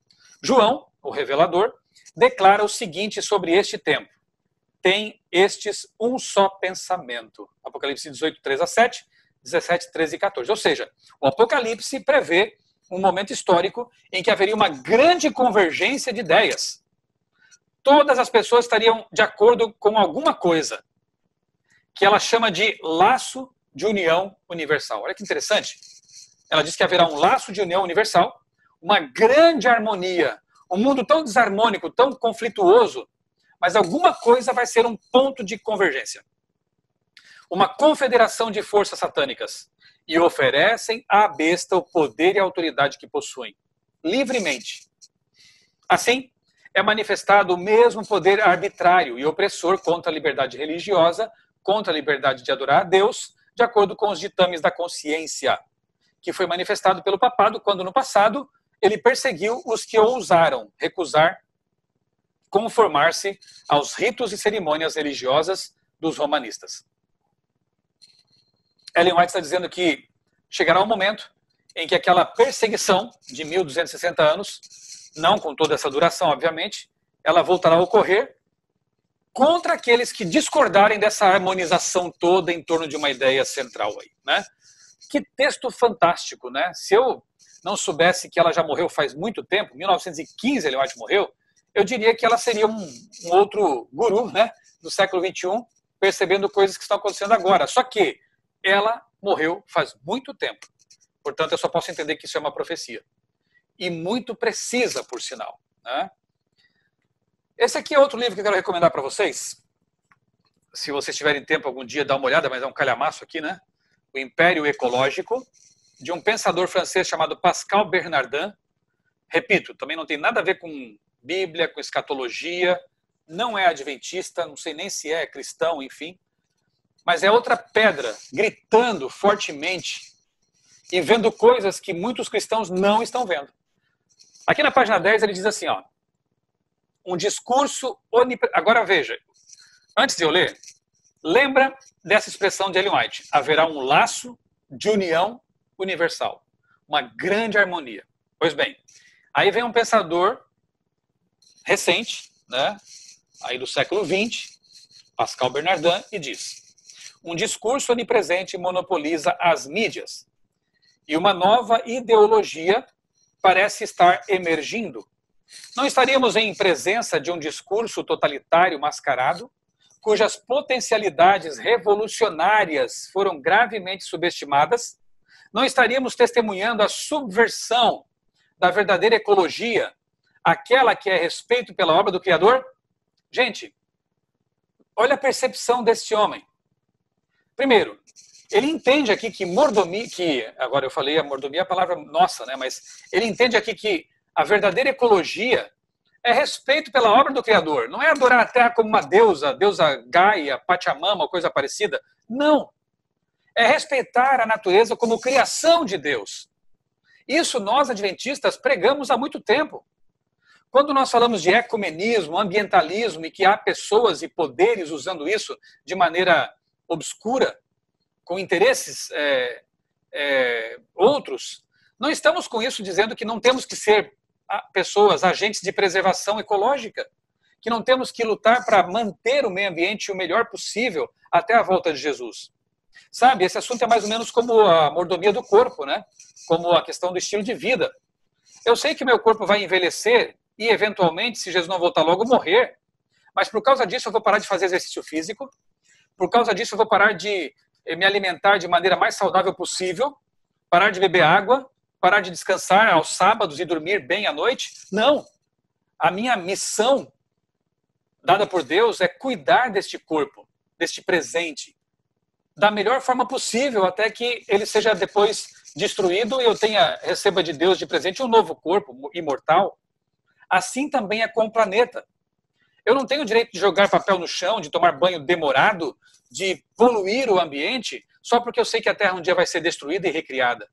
João, o revelador, declara o seguinte sobre este tempo: tem estes um só pensamento. Apocalipse 18, 3 a 7, 17, 13 e 14. Ou seja, o Apocalipse prevê um momento histórico em que haveria uma grande convergência de ideias. Todas as pessoas estariam de acordo com alguma coisa, que ela chama de laço de união universal. Olha que interessante. Ela diz que haverá um laço de união universal, uma grande harmonia, um mundo tão desarmônico, tão conflituoso, mas alguma coisa vai ser um ponto de convergência. uma confederação de forças satânicas, e oferecem à besta o poder e a autoridade que possuem, livremente. Assim, é manifestado o mesmo poder arbitrário e opressor contra a liberdade religiosa, contra a liberdade de adorar a Deus, de acordo com os ditames da consciência, que foi manifestado pelo papado quando, no passado, ele perseguiu os que ousaram recusar conformar-se aos ritos e cerimônias religiosas dos romanistas. Ellen White está dizendo que chegará um momento em que aquela perseguição de 1260 anos, não com toda essa duração, obviamente, ela voltará a ocorrer contra aqueles que discordarem dessa harmonização toda em torno de uma ideia central aí, né? Que texto fantástico, né? Se eu não soubesse que ela já morreu faz muito tempo, 1915 Ellen White morreu, eu diria que ela seria um outro guru, né, do século XXI, percebendo coisas que estão acontecendo agora. Só que ela morreu faz muito tempo. Portanto, eu só posso entender que isso é uma profecia. E muito precisa, por sinal, né? Esse aqui é outro livro que eu quero recomendar para vocês. Se vocês tiverem tempo algum dia, dá uma olhada, mas é um calhamaço aqui, né? O Império Ecológico, de um pensador francês chamado Pascal Bernardin. Repito, também não tem nada a ver com Bíblia, com escatologia, não é adventista, não sei nem se é cristão, enfim. Mas é outra pedra gritando fortemente e vendo coisas que muitos cristãos não estão vendo. Aqui na página 10 ele diz assim, ó, um discurso onipresente. Agora veja, antes de eu ler, lembra dessa expressão de Ellen White, haverá um laço de união universal, uma grande harmonia. Pois bem, aí vem um pensador recente, né, aí do século XX, Pascal Bernardin, e diz: um discurso onipresente monopoliza as mídias e uma nova ideologia parece estar emergindo. Não estaríamos em presença de um discurso totalitário mascarado, cujas potencialidades revolucionárias foram gravemente subestimadas? Não estaríamos testemunhando a subversão da verdadeira ecologia, aquela que é respeito pela obra do Criador? Gente, olha a percepção deste homem. Primeiro, ele entende aqui que mordomia, agora eu falei a mordomia é a palavra nossa, né? Mas ele entende aqui que a verdadeira ecologia é respeito pela obra do Criador. Não é adorar a terra como uma deusa, deusa Gaia, Pachamama, coisa parecida. Não. É respeitar a natureza como criação de Deus. Isso nós, adventistas, pregamos há muito tempo. Quando nós falamos de ecumenismo, ambientalismo e que há pessoas e poderes usando isso de maneira obscura, com interesses outros, não estamos com isso dizendo que não temos que ser pessoas, agentes de preservação ecológica, que não temos que lutar para manter o meio ambiente o melhor possível até a volta de Jesus. Sabe, esse assunto é mais ou menos como a mordomia do corpo, né? Como a questão do estilo de vida. Eu sei que meu corpo vai envelhecer e, eventualmente, se Jesus não voltar logo, morrer. Mas por causa disso eu vou parar de fazer exercício físico, por causa disso eu vou parar de me alimentar de maneira mais saudável possível, parar de beber água, parar de descansar aos sábados e dormir bem à noite. Não. A minha missão dada por Deus é cuidar deste corpo, deste presente, da melhor forma possível, até que ele seja depois destruído e eu receba de Deus de presente um novo corpo imortal. Assim também é com o planeta. Eu não tenho o direito de jogar papel no chão, de tomar banho demorado, de poluir o ambiente, só porque eu sei que a Terra um dia vai ser destruída e recriada.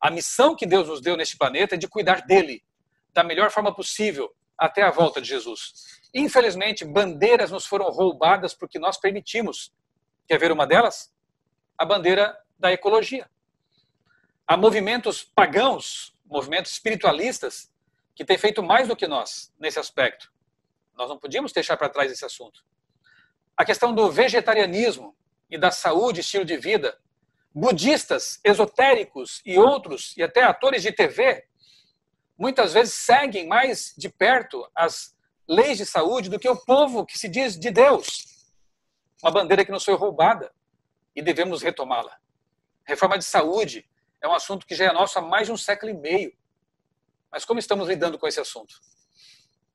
A missão que Deus nos deu neste planeta é de cuidar dele da melhor forma possível até a volta de Jesus. Infelizmente, bandeiras nos foram roubadas porque nós permitimos. Quer ver uma delas? A bandeira da ecologia. Há movimentos pagãos, movimentos espiritualistas, que têm feito mais do que nós nesse aspecto. Nós não podíamos deixar para trás esse assunto. A questão do vegetarianismo e da saúde, estilo de vida. Budistas, esotéricos e outros, e até atores de TV, muitas vezes seguem mais de perto as leis de saúde do que o povo que se diz de Deus. Uma bandeira que nos foi roubada e devemos retomá-la. Reforma de saúde é um assunto que já é nosso há mais de um século e meio. Mas como estamos lidando com esse assunto?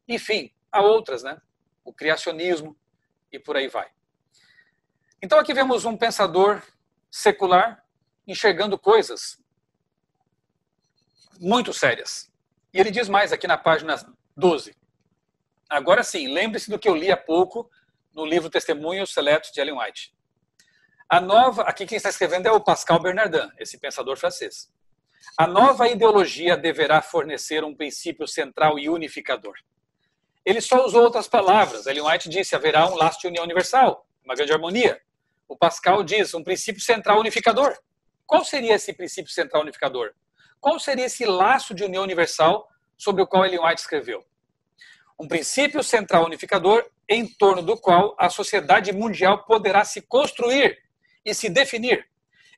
Enfim, há outras, né? O criacionismo e por aí vai. Então aqui vemos um pensador secular enxergando coisas muito sérias. E ele diz mais aqui na página 12. Agora sim, lembre-se do que eu li há pouco no livro Testemunhos Seletos de Ellen White. A nova, aqui quem está escrevendo é o Pascal Bernardin, esse pensador francês. A nova ideologia deverá fornecer um princípio central e unificador. Ele só usou outras palavras. Ellen White disse, haverá um laço de união universal, uma grande harmonia. O Pascal diz, um princípio central unificador. Qual seria esse princípio central unificador? Qual seria esse laço de união universal sobre o qual Ellen White escreveu? Um princípio central unificador em torno do qual a sociedade mundial poderá se construir e se definir.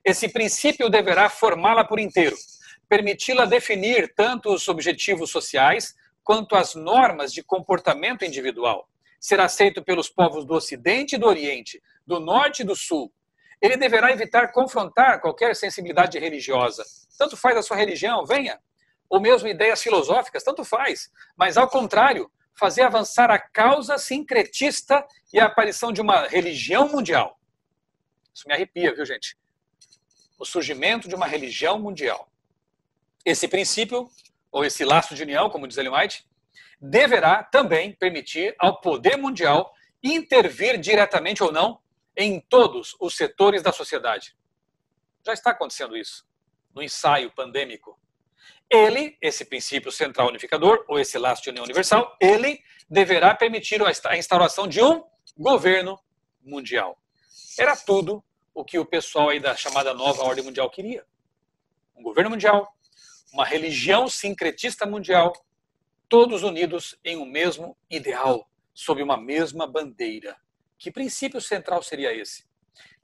Esse princípio deverá formá-la por inteiro, permiti-la definir tanto os objetivos sociais quanto as normas de comportamento individual. Ser aceito pelos povos do Ocidente e do Oriente, do Norte e do Sul. Ele deverá evitar confrontar qualquer sensibilidade religiosa. Tanto faz a sua religião, venha. Ou mesmo ideias filosóficas, tanto faz. Mas, ao contrário, fazer avançar a causa sincretista e a aparição de uma religião mundial. Isso me arrepia, viu, gente? O surgimento de uma religião mundial. Esse princípio, ou esse laço de união, como diz Ellen White, deverá também permitir ao poder mundial intervir diretamente ou não em todos os setores da sociedade. Já está acontecendo isso, no ensaio pandêmico. Ele, esse princípio central unificador, ou esse laço de união universal, ele deverá permitir a instauração de um governo mundial. Era tudo o que o pessoal aí da chamada nova ordem mundial queria. Um governo mundial, uma religião sincretista mundial, todos unidos em um mesmo ideal, sob uma mesma bandeira. Que princípio central seria esse?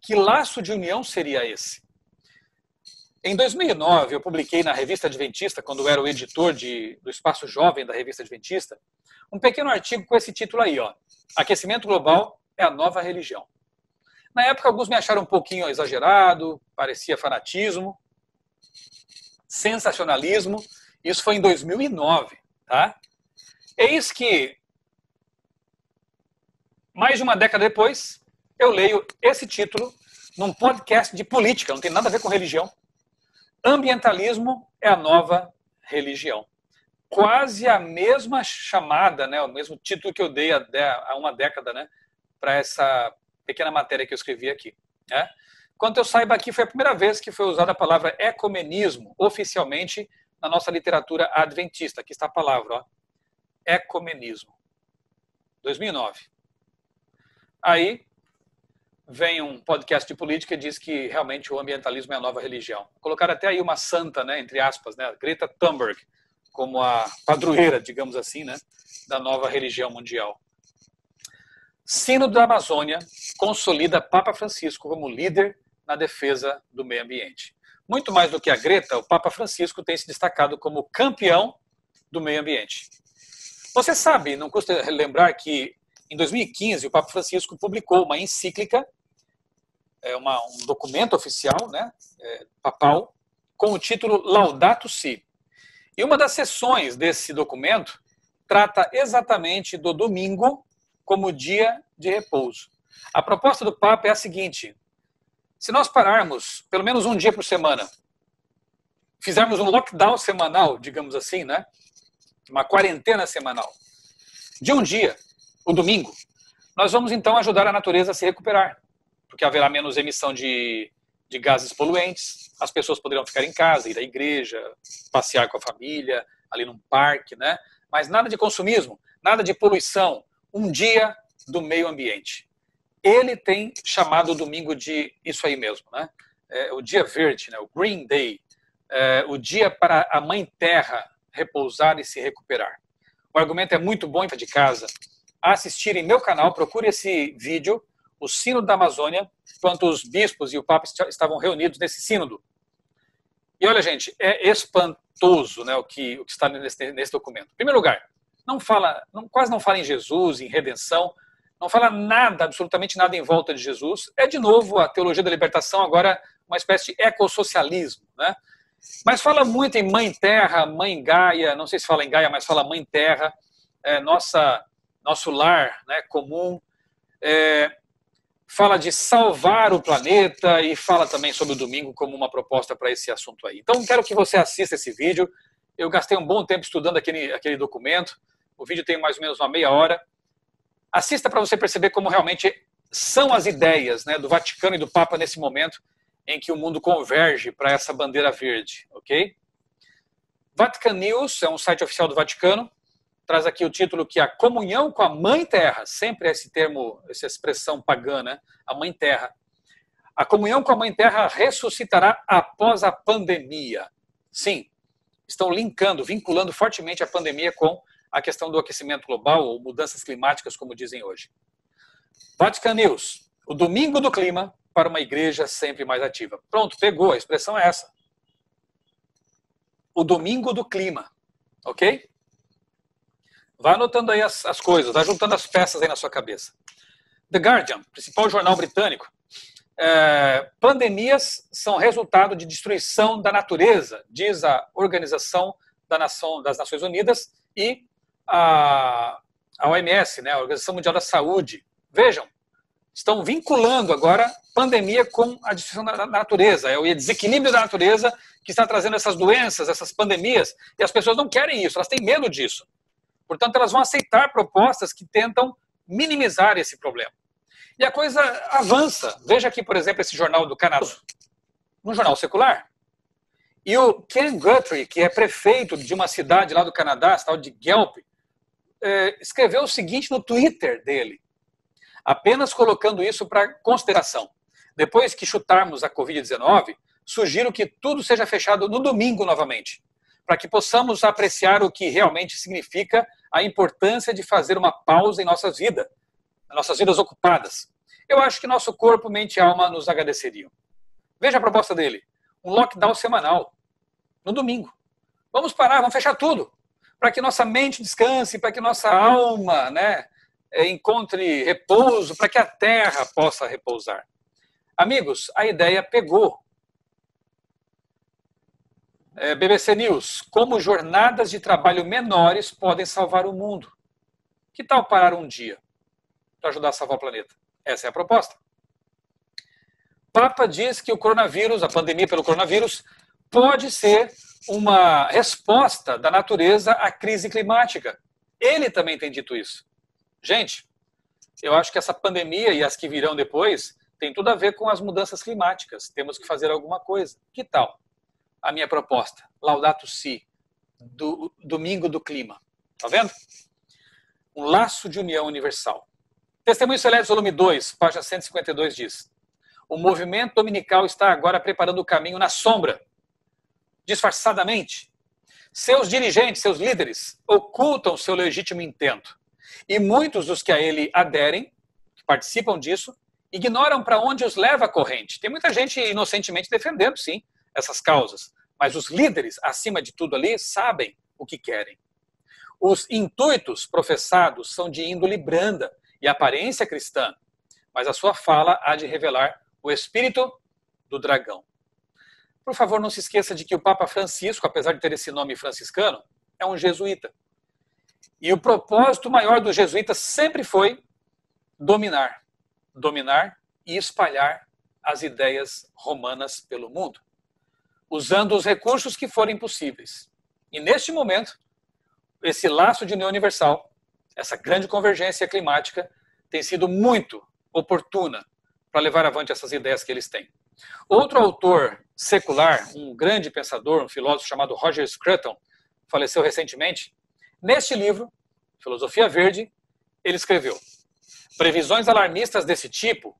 Que laço de união seria esse? Em 2009, eu publiquei na Revista Adventista, quando eu era o editor do Espaço Jovem da Revista Adventista, um pequeno artigo com esse título aí, ó. Aquecimento global é a nova religião. Na época, alguns me acharam um pouquinho exagerado, parecia fanatismo, sensacionalismo. Isso foi em 2009, tá? Eis que, mais de uma década depois, eu leio esse título num podcast de política, não tem nada a ver com religião. Ambientalismo é a nova religião. Quase a mesma chamada, né, o mesmo título que eu dei há uma década, né, para essa pequena matéria que eu escrevi aqui. Né? Quanto eu saiba, aqui foi a primeira vez que foi usada a palavra ecumenismo oficialmente na nossa literatura adventista. Aqui está a palavra, ó. Ecumenismo. 2009. Aí vem um podcast de política e diz que realmente o ambientalismo é a nova religião. Colocaram até aí uma santa, né, entre aspas, né, Greta Thunberg, como a padroeira, digamos assim, né, da nova religião mundial. Sínodo da Amazônia consolida Papa Francisco como líder na defesa do meio ambiente. Muito mais do que a Greta, o Papa Francisco tem se destacado como campeão do meio ambiente. Você sabe, não custa lembrar que em 2015 o Papa Francisco publicou uma encíclica, um documento oficial, né, papal, com o título Laudato Si. E uma das seções desse documento trata exatamente do domingo como dia de repouso. A proposta do Papa é a seguinte: se nós pararmos pelo menos um dia por semana, fizermos um lockdown semanal, digamos assim, né, uma quarentena semanal, de um dia, o domingo, nós vamos então ajudar a natureza a se recuperar, porque haverá menos emissão de gases poluentes, as pessoas poderão ficar em casa, ir à igreja, passear com a família, ali num parque, né? Mas nada de consumismo, nada de poluição, um dia do meio ambiente. Ele tem chamado o domingo de isso aí mesmo, né? O dia verde, né? O Green Day, o dia para a Mãe Terra repousar e se recuperar. O argumento é muito bom de casa. A assistir em meu canal, procure esse vídeo, o Sínodo da Amazônia, quando os bispos e o Papa estavam reunidos nesse sínodo. E olha, gente, é espantoso, né, o que está nesse documento. Em primeiro lugar, quase não fala em Jesus, em redenção, não fala nada, absolutamente nada em volta de Jesus. É, de novo, a teologia da libertação, agora uma espécie de ecossocialismo, né? Mas fala muito em Mãe Terra, Mãe Gaia, não sei se fala em Gaia, mas fala Mãe Terra, nosso lar, né, comum. fala de salvar o planeta e fala também sobre o domingo como uma proposta para esse assunto aí. Então, quero que você assista esse vídeo. Eu gastei um bom tempo estudando aquele documento. O vídeo tem mais ou menos uma meia hora. Assista para você perceber como realmente são as ideias, né, do Vaticano e do Papa nesse momento em que o mundo converge para essa bandeira verde, ok? Vatican News é um site oficial do Vaticano. Traz aqui o título que a comunhão com a Mãe Terra, sempre esse termo, essa expressão pagã, né? A Mãe Terra. A comunhão com a Mãe Terra ressuscitará após a pandemia. Sim, estão vinculando fortemente a pandemia com a questão do aquecimento global ou mudanças climáticas, como dizem hoje. Vatican News, o domingo do clima para uma igreja sempre mais ativa. Pronto, pegou, a expressão é essa. O domingo do clima, ok? Vá anotando aí as coisas, vá juntando as peças aí na sua cabeça. The Guardian, principal jornal britânico. Pandemias são resultado de destruição da natureza, diz a Organização das Nações Unidas e a OMS, né, a Organização Mundial da Saúde. Vejam, estão vinculando agora pandemia com a destruição da natureza, é o desequilíbrio da natureza que está trazendo essas doenças, essas pandemias, e as pessoas não querem isso, elas têm medo disso. Portanto, elas vão aceitar propostas que tentam minimizar esse problema. E a coisa avança. Veja aqui, por exemplo, esse jornal do Canadá, um jornal secular. E o Ken Guthrie, que é prefeito de uma cidade lá do Canadá, tal de Guelph, escreveu o seguinte no Twitter dele, apenas colocando isso para consideração. Depois que chutarmos a Covid-19, sugiro que tudo seja fechado no domingo novamente, para que possamos apreciar o que realmente significa a importância de fazer uma pausa em nossas vidas ocupadas. Eu acho que nosso corpo, mente e alma nos agradeceriam. Veja a proposta dele, um lockdown semanal, no domingo. Vamos parar, vamos fechar tudo, para que nossa mente descanse, para que nossa alma, né, encontre repouso, para que a terra possa repousar. Amigos, a ideia pegou. BBC News, como jornadas de trabalho menores podem salvar o mundo. Que tal parar um dia para ajudar a salvar o planeta? Essa é a proposta. Papa diz que o coronavírus, a pandemia pelo coronavírus, pode ser uma resposta da natureza à crise climática. Ele também tem dito isso. Gente, eu acho que essa pandemia e as que virão depois tem tudo a ver com as mudanças climáticas. Temos que fazer alguma coisa. Que tal a minha proposta? Laudato Si, do domingo do clima. Tá vendo? Um laço de união universal. Testemunhos Seletos, volume 2, página 152 diz: o movimento dominical está agora preparando o caminho na sombra, disfarçadamente. Seus dirigentes, seus líderes, ocultam seu legítimo intento. E muitos dos que a ele aderem, que participam disso, ignoram para onde os leva a corrente. Tem muita gente inocentemente defendendo, sim, essas causas. Mas os líderes, acima de tudo ali, sabem o que querem. Os intuitos professados são de índole branda e aparência cristã, mas a sua fala há de revelar o espírito do dragão. Por favor, não se esqueça de que o Papa Francisco, apesar de ter esse nome franciscano, é um jesuíta. E o propósito maior dos jesuítas sempre foi dominar e espalhar as ideias romanas pelo mundo, usando os recursos que forem possíveis. E neste momento, esse laço de união universal, essa grande convergência climática, tem sido muito oportuna para levar avante essas ideias que eles têm. Outro autor secular, um grande pensador, um filósofo chamado Roger Scruton, faleceu recentemente. Neste livro, Filosofia Verde, ele escreveu: previsões alarmistas desse tipo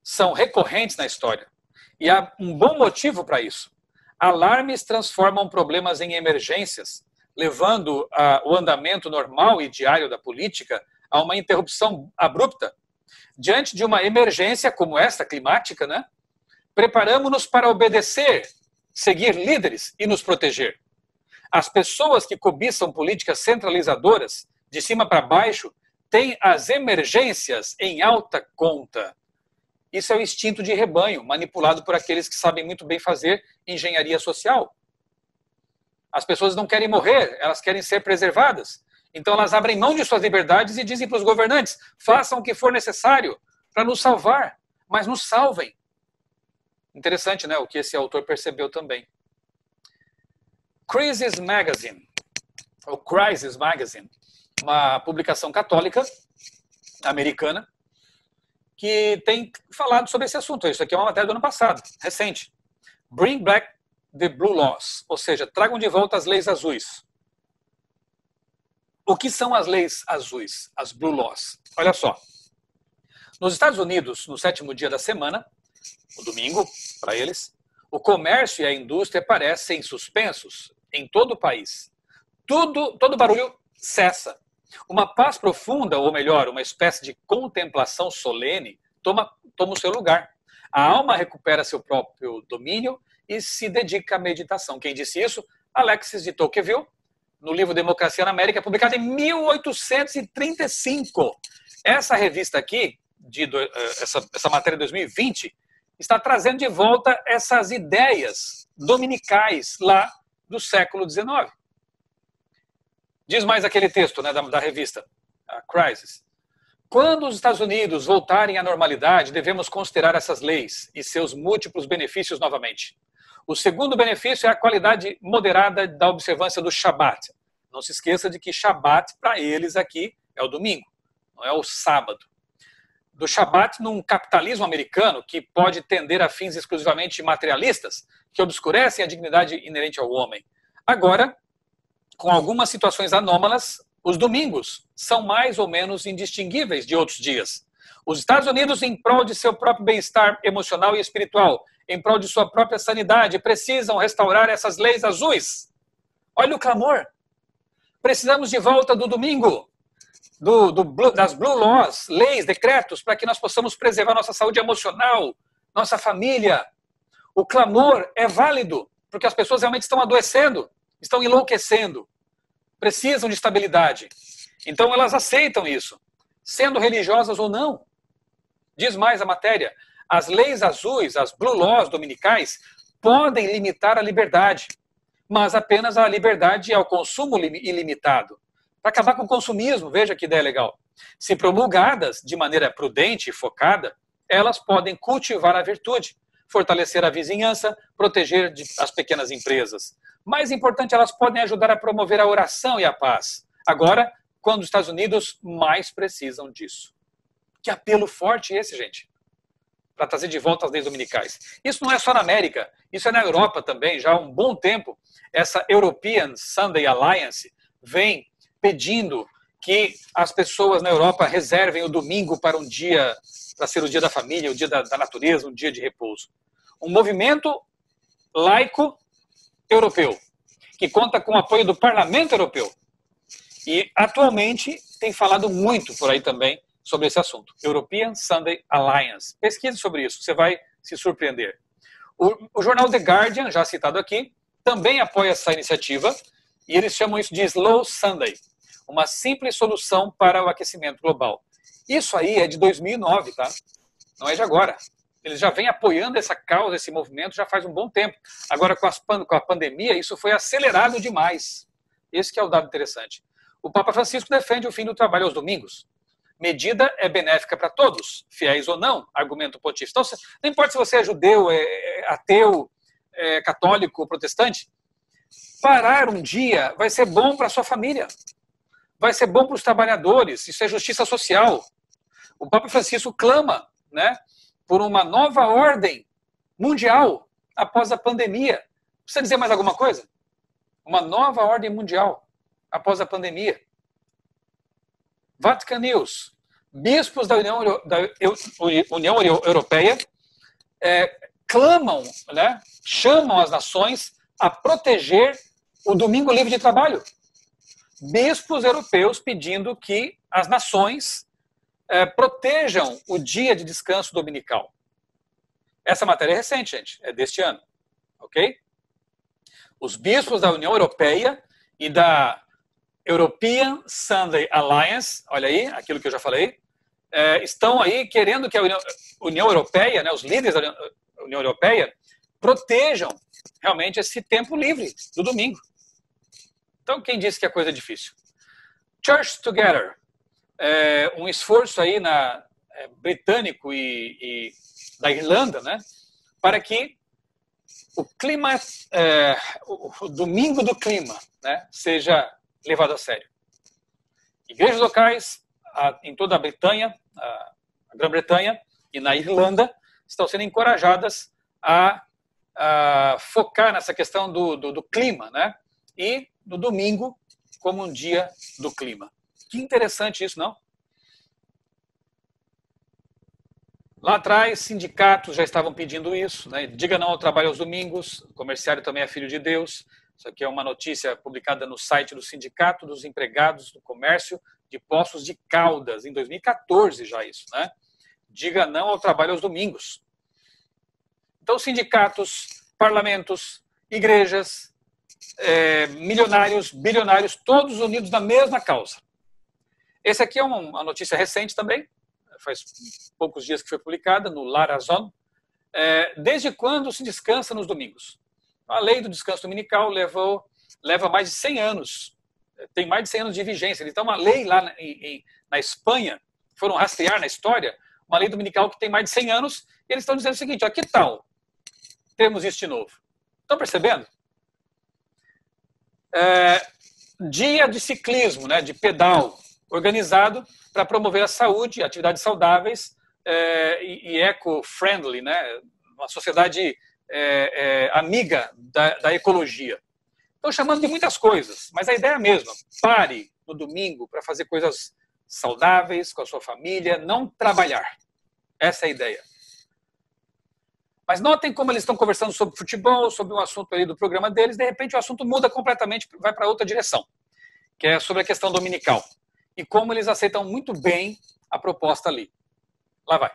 são recorrentes na história. E há um bom motivo para isso. Alarmes transformam problemas em emergências, levando o andamento normal e diário da política a uma interrupção abrupta. Diante de uma emergência como esta climática, né, preparamos-nos para obedecer, seguir líderes e nos proteger. As pessoas que cobiçam políticas centralizadoras, de cima para baixo, têm as emergências em alta conta. Isso é o instinto de rebanho, manipulado por aqueles que sabem muito bem fazer engenharia social. As pessoas não querem morrer, elas querem ser preservadas. Então elas abrem mão de suas liberdades e dizem para os governantes: façam o que for necessário para nos salvar, mas nos salvem. Interessante, né? O que esse autor percebeu também. Crisis Magazine, ou Crisis Magazine, uma publicação católica americana que tem falado sobre esse assunto. Isso aqui é uma matéria do ano passado, recente. Bring back the blue laws, ou seja, tragam de volta as leis azuis. O que são as leis azuis, as blue laws? Olha só. Nos Estados Unidos, no 7º dia da semana, o domingo, para eles, o comércio e a indústria parecem suspensos em todo o país. Todo barulho cessa. Uma paz profunda, ou melhor, uma espécie de contemplação solene, toma o seu lugar. A alma recupera seu próprio domínio e se dedica à meditação. Quem disse isso? Alexis de Tocqueville, no livro Democracia na América, publicado em 1835. Essa revista aqui, essa matéria de 2020, está trazendo de volta essas ideias dominicais lá do século XIX. Diz mais aquele texto, né, da revista, a Crisis. Quando os Estados Unidos voltarem à normalidade, devemos considerar essas leis e seus múltiplos benefícios novamente. O segundo benefício é a qualidade moderada da observância do Shabat. Não se esqueça de que Shabat, para eles aqui, é o domingo, não é o sábado. Do Shabat num capitalismo americano que pode tender a fins exclusivamente materialistas, que obscurecem a dignidade inerente ao homem. Agora, com algumas situações anômalas, os domingos são mais ou menos indistinguíveis de outros dias. Os Estados Unidos, em prol de seu próprio bem-estar emocional e espiritual, em prol de sua própria sanidade, precisam restaurar essas leis azuis. Olha o clamor. Precisamos de volta do domingo, das Blue Laws, leis, decretos, para que nós possamos preservar nossa saúde emocional, nossa família. O clamor é válido, porque as pessoas realmente estão adoecendo, estão enlouquecendo, precisam de estabilidade. Então elas aceitam isso, sendo religiosas ou não. Diz mais a matéria, as leis azuis, as Blue Laws dominicais, podem limitar a liberdade, mas apenas a liberdade ao consumo ilimitado. Para acabar com o consumismo, veja que ideia legal. Se promulgadas de maneira prudente e focada, elas podem cultivar a virtude, fortalecer a vizinhança, proteger as pequenas empresas. Mais importante, elas podem ajudar a promover a oração e a paz. Agora, quando os Estados Unidos mais precisam disso. Que apelo forte esse, gente, para trazer de volta as leis dominicais. Isso não é só na América, isso é na Europa também, já há um bom tempo. Essa European Sunday Alliance vem pedindo que as pessoas na Europa reservem o domingo para um dia, para ser o dia da família, o dia da natureza, um dia de repouso. Um movimento laico europeu, que conta com o apoio do Parlamento Europeu. E atualmente tem falado muito por aí também sobre esse assunto. European Sunday Alliance. Pesquise sobre isso, você vai se surpreender. O jornal The Guardian, já citado aqui, também apoia essa iniciativa e eles chamam isso de Slow Sunday, uma simples solução para o aquecimento global. Isso aí é de 2009, tá? Não é de agora. Eles já vêm apoiando essa causa, esse movimento, já faz um bom tempo. Agora, com a pandemia, isso foi acelerado demais. Esse que é o dado interessante. O Papa Francisco defende o fim do trabalho aos domingos. Medida é benéfica para todos, fiéis ou não, argumenta o pontífice. Então, não importa se você é judeu, ateu, católico, protestante, parar um dia vai ser bom para a sua família, vai ser bom para os trabalhadores, isso é justiça social. O Papa Francisco clama, né, por uma nova ordem mundial após a pandemia. Precisa dizer mais alguma coisa? Uma nova ordem mundial após a pandemia. Vatican News. Bispos da União Europeia clamam, né, chamam as nações a proteger o domingo livre de trabalho. Bispos europeus pedindo que as nações protejam o dia de descanso dominical. Essa matéria é recente, gente, é deste ano, ok? Os bispos da União Europeia e da European Sunday Alliance, olha aí, aquilo que eu já falei, estão aí querendo que a União Europeia, né, os líderes da União Europeia, protejam realmente esse tempo livre do domingo. Então, quem disse que a coisa é difícil? Church Together, um esforço aí britânico e da Irlanda, né, para que o clima, o domingo do clima, né, seja levado a sério. Igrejas locais em toda a Bretanha, a Grã-Bretanha e na Irlanda estão sendo encorajadas a focar nessa questão do clima, né, e no domingo como um dia do clima. Que interessante isso, não? Lá atrás, sindicatos já estavam pedindo isso, né? Diga não ao trabalho aos domingos, o comerciário também é filho de Deus. Isso aqui é uma notícia publicada no site do Sindicato dos Empregados do Comércio de Poços de Caldas, em 2014 já isso, né? Diga não ao trabalho aos domingos. Então, sindicatos, parlamentos, igrejas, milionários, bilionários, todos unidos na mesma causa. Esse aqui é uma notícia recente também, faz poucos dias que foi publicada no La Razón. Desde quando se descansa nos domingos? A lei do descanso dominical leva mais de 100 anos, tem mais de 100 anos de vigência. Então, uma lei lá na Espanha, foram rastrear na história, uma lei dominical que tem mais de 100 anos, e eles estão dizendo o seguinte, ó, que tal termos isso de novo? Estão percebendo? Dia de ciclismo, né, de pedal, organizado para promover a saúde, atividades saudáveis e eco-friendly, né, uma sociedade amiga da ecologia. Estão chamando de muitas coisas, mas a ideia é a mesma. Pare no domingo para fazer coisas saudáveis com a sua família, não trabalhar. Essa é a ideia. Mas notem como eles estão conversando sobre futebol, sobre um assunto ali do programa deles, de repente o assunto muda completamente, vai para outra direção, que é sobre a questão dominical. E como eles aceitam muito bem a proposta ali. Lá vai.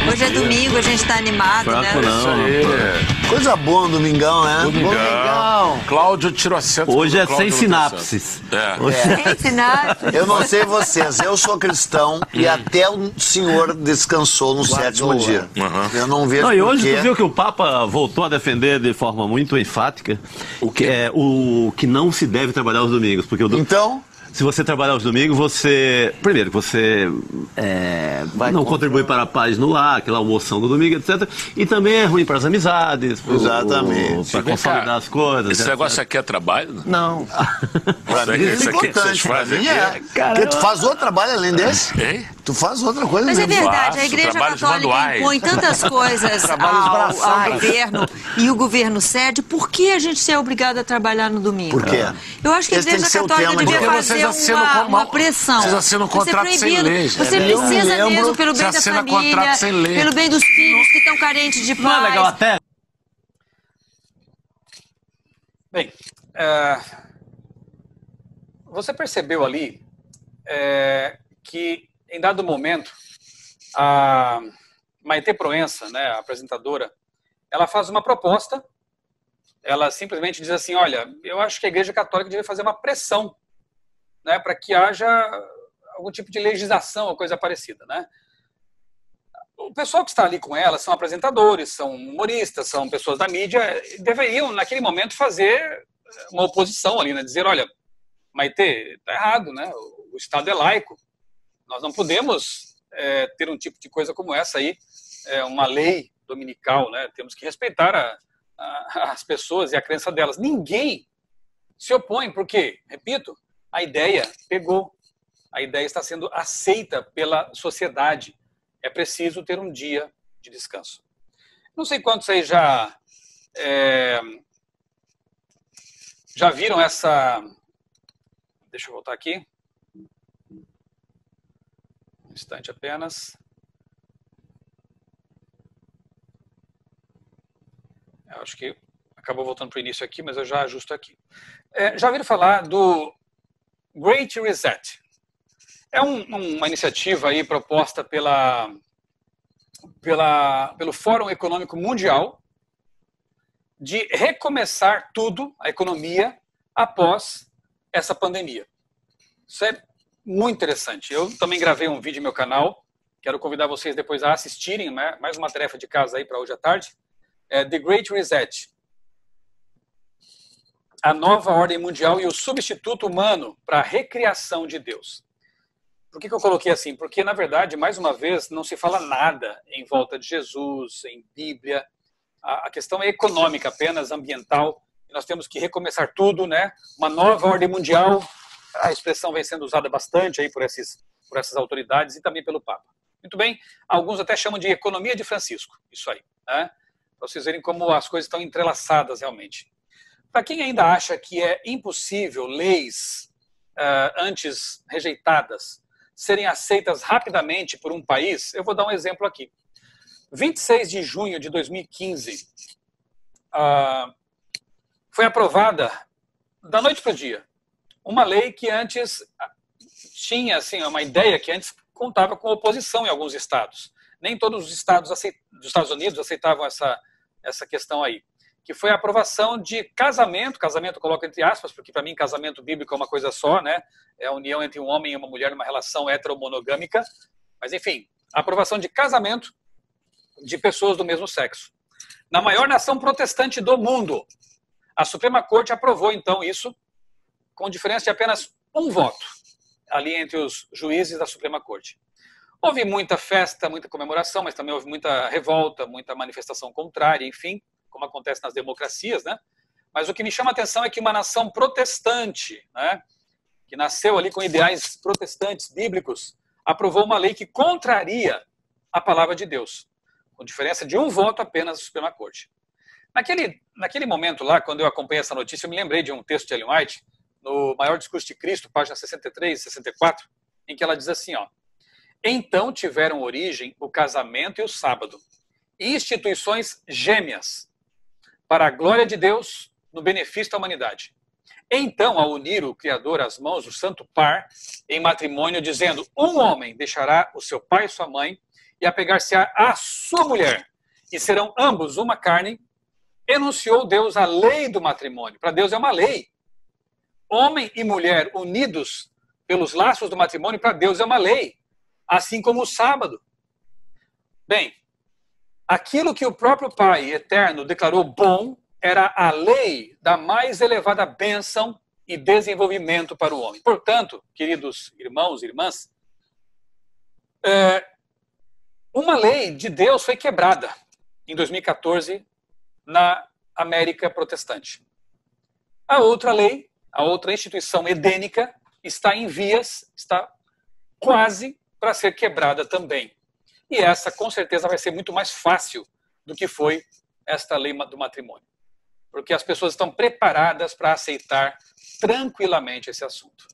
Hoje é domingo, a gente está animado, Fraco, né? Não. Coisa boa no domingão, né? Domingão. Cláudio tirou assento. Hoje é sem sinapses. Sem sinapses. Eu não sei vocês, eu sou cristão e até o senhor descansou no sétimo dia. Eu não vejo E hoje porquê. tu viu que o Papa voltou a defender de forma muito enfática o que não se deve trabalhar aos domingos. Porque Então, se você trabalhar aos domingos, primeiro, você não contribui para a paz no lar, aquela almoção do domingo, etc. E também é ruim para as amizades, Exatamente. para consolidar as coisas. Esse etc. negócio aqui é trabalho? Não. pra mim é Isso aqui que vocês importante. Pra fazem mim aqui Porque tu faz outro trabalho além desse? Hein? Tu faz outra coisa Mas é mesmo. verdade, a Faço, Igreja trabalhos Católica manuais. impõe tantas coisas ao governo e o governo cede. Por que a gente é obrigado a trabalhar no domingo? Por quê? Eu acho que a Esse tem Igreja que ser o Católica tema de devia hoje. fazer Vocês assinam uma pressão. Vocês assinam um Vai ser contrato sem proibido. lei. Você Eu precisa me lembro. mesmo, pelo bem Você da assina família, contrato sem lei. pelo bem dos filhos que estão carentes de Não é legal paz. até? Bem, você percebeu ali que, em dado momento, a Maitê Proença, né, a apresentadora, ela faz uma proposta, ela simplesmente diz assim, olha, eu acho que a Igreja Católica deve fazer uma pressão, né, para que haja algum tipo de legislação ou coisa parecida, né? O pessoal que está ali com ela são apresentadores, são humoristas, são pessoas da mídia, deveriam, naquele momento, fazer uma oposição ali, né? Dizer, olha, Maitê, está errado, né? O Estado é laico. Nós não podemos ter um tipo de coisa como essa aí, uma lei dominical, né? Temos que respeitar as pessoas e a crença delas. Ninguém se opõe, porque, repito, a ideia pegou. A ideia está sendo aceita pela sociedade. É preciso ter um dia de descanso. Não sei quantos aí já viram essa... Deixa eu voltar aqui. Um instante apenas. Eu acho que acabou voltando para o início aqui, mas eu já ajusto aqui. Já ouviram falar do Great Reset? É uma iniciativa aí proposta pelo Fórum Econômico Mundial de recomeçar tudo, a economia, após essa pandemia. Isso é muito interessante. Eu também gravei um vídeo no meu canal, quero convidar vocês depois a assistirem, né? Mais uma tarefa de casa aí para hoje à tarde. The Great Reset. A nova ordem mundial e o substituto humano para a recriação de Deus. Por que eu coloquei assim? Porque, na verdade, mais uma vez, não se fala nada em volta de Jesus, em Bíblia. A questão é econômica apenas, ambiental. Nós temos que recomeçar tudo, né? Uma nova ordem mundial. A expressão vem sendo usada bastante aí por essas autoridades e também pelo Papa. Muito bem, alguns até chamam de economia de Francisco, isso aí, né? Para vocês verem como as coisas estão entrelaçadas realmente. Para quem ainda acha que é impossível leis antes rejeitadas serem aceitas rapidamente por um país, eu vou dar um exemplo aqui. 26 de junho de 2015, foi aprovada, da noite para o dia, uma lei que antes tinha assim, uma ideia que antes contava com oposição em alguns estados. Nem todos os estados dos Estados Unidos aceitavam essa questão aí, que foi a aprovação de casamento coloco entre aspas, porque para mim casamento bíblico é uma coisa só, né? É a união entre um homem e uma mulher numa relação heteromonogâmica, mas enfim, a aprovação de casamento de pessoas do mesmo sexo. Na maior nação protestante do mundo, a Suprema Corte aprovou então isso, com diferença de apenas um voto, ali entre os juízes da Suprema Corte. Houve muita festa, muita comemoração, mas também houve muita revolta, muita manifestação contrária, enfim, como acontece nas democracias, né? Mas o que me chama a atenção é que uma nação protestante, né, que nasceu ali com ideais protestantes bíblicos, aprovou uma lei que contraria a palavra de Deus, com diferença de um voto apenas da Suprema Corte. Naquele momento lá, quando eu acompanhei essa notícia, eu me lembrei de um texto de Ellen White, no Maior Discurso de Cristo, página 63 e 64, em que ela diz assim, ó: então tiveram origem o casamento e o sábado, instituições gêmeas, para a glória de Deus, no benefício da humanidade. Então, ao unir o Criador às mãos, o santo par, em matrimônio, dizendo, um homem deixará o seu pai e sua mãe, e apegar-se-á à sua mulher, e serão ambos uma carne, enunciou Deus a lei do matrimônio. Para Deus é uma lei. Homem e mulher unidos pelos laços do matrimônio, para Deus é uma lei. Assim como o sábado. Bem, aquilo que o próprio Pai Eterno declarou bom era a lei da mais elevada bênção e desenvolvimento para o homem. Portanto, queridos irmãos e irmãs, uma lei de Deus foi quebrada em 2014 na América protestante. A outra lei, a outra instituição edênica, está em vias, está quase para ser quebrada também. E essa, com certeza, vai ser muito mais fácil do que foi esta lei do matrimônio. Porque as pessoas estão preparadas para aceitar tranquilamente esse assunto.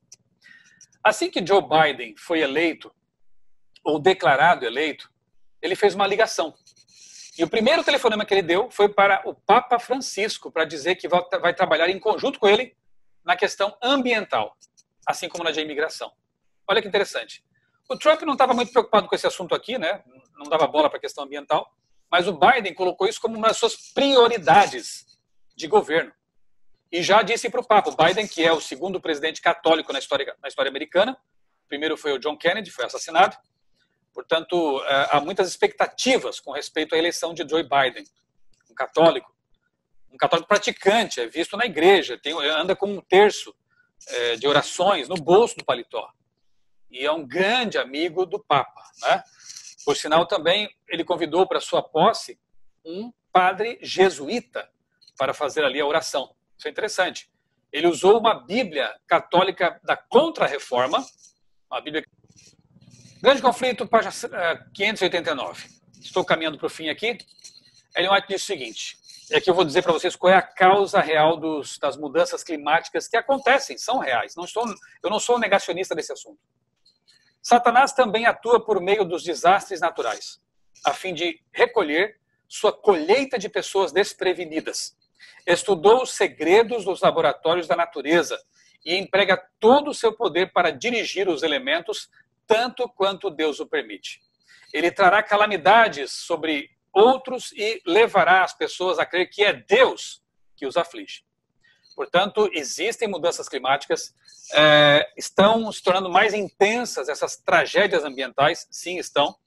Assim que Joe Biden foi eleito, ou declarado eleito, ele fez uma ligação. E o primeiro telefonema que ele deu foi para o Papa Francisco, para dizer que vai trabalhar em conjunto com ele na questão ambiental, assim como na de imigração. Olha que interessante. O Trump não estava muito preocupado com esse assunto aqui, né? Não dava bola para a questão ambiental, mas o Biden colocou isso como uma das suas prioridades de governo. E já disse para o Papa, o Biden, que é o segundo presidente católico na história americana, o primeiro foi o John Kennedy, foi assassinado, portanto, há muitas expectativas com respeito à eleição de Joe Biden, um católico praticante, é visto na igreja, anda com um terço de orações no bolso do paletó. E é um grande amigo do Papa, né? Por sinal, também, ele convidou para sua posse um padre jesuíta para fazer ali a oração. Isso é interessante. Ele usou uma Bíblia católica da Contra-Reforma, uma Bíblia... Grande Conflito, página 589. Estou caminhando para o fim aqui. Ellen White diz o seguinte, é que eu vou dizer para vocês qual é a causa real das mudanças climáticas que acontecem, são reais. Eu não sou um negacionista desse assunto. Satanás também atua por meio dos desastres naturais, a fim de recolher sua colheita de pessoas desprevenidas. Estudou os segredos dos laboratórios da natureza e emprega todo o seu poder para dirigir os elementos tanto quanto Deus o permite. Ele trará calamidades sobre outros e levará as pessoas a crer que é Deus que os aflige. Portanto, existem mudanças climáticas, estão se tornando mais intensas essas tragédias ambientais, sim, estão.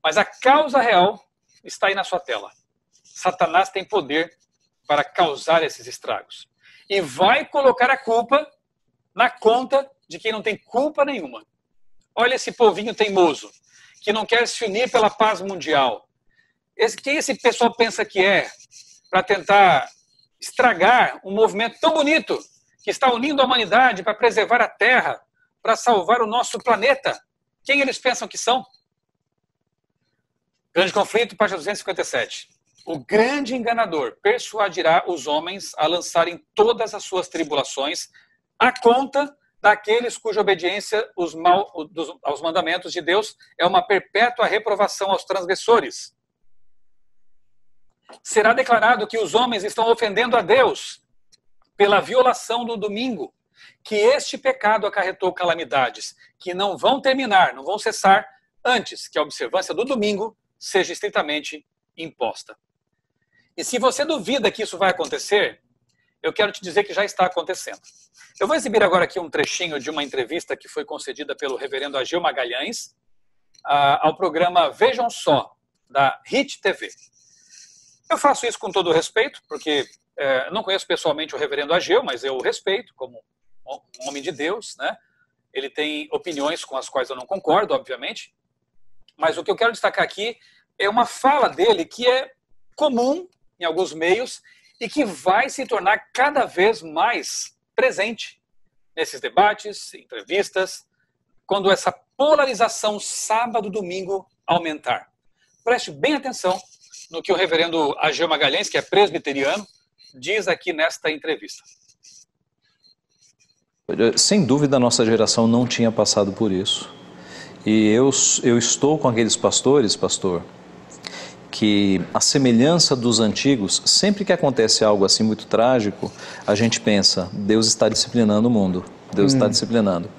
Mas a causa real está aí na sua tela. Satanás tem poder para causar esses estragos. E vai colocar a culpa na conta de quem não tem culpa nenhuma. Olha esse povinho teimoso, que não quer se unir pela paz mundial. Quem esse pessoal pensa que é para tentar estragar um movimento tão bonito que está unindo a humanidade para preservar a Terra, para salvar o nosso planeta? Quem eles pensam que são? Grande Conflito, página 257. O grande enganador persuadirá os homens a lançarem todas as suas tribulações à conta daqueles cuja obediência aos mandamentos de Deus é uma perpétua reprovação aos transgressores. Será declarado que os homens estão ofendendo a Deus pela violação do domingo, que este pecado acarretou calamidades que não vão terminar, não vão cessar, antes que a observância do domingo seja estritamente imposta. E se você duvida que isso vai acontecer, eu quero te dizer que já está acontecendo. Eu vou exibir agora aqui um trechinho de uma entrevista que foi concedida pelo reverendo Ageu Magalhães ao programa Vejam Só, da HIT TV. Eu faço isso com todo o respeito, porque não conheço pessoalmente o reverendo Ageu, mas eu o respeito como um homem de Deus, né? Ele tem opiniões com as quais eu não concordo, obviamente, mas o que eu quero destacar aqui é uma fala dele que é comum em alguns meios e que vai se tornar cada vez mais presente nesses debates, entrevistas, quando essa polarização sábado-domingo aumentar. Preste bem atenção no que o reverendo Ageu Magalhães, que é presbiteriano, diz aqui nesta entrevista. Sem dúvida, a nossa geração não tinha passado por isso. E eu estou com aqueles pastores, pastor, que a semelhança dos antigos, sempre que acontece algo assim muito trágico, a gente pensa, Deus está disciplinando o mundo, Deus está disciplinando.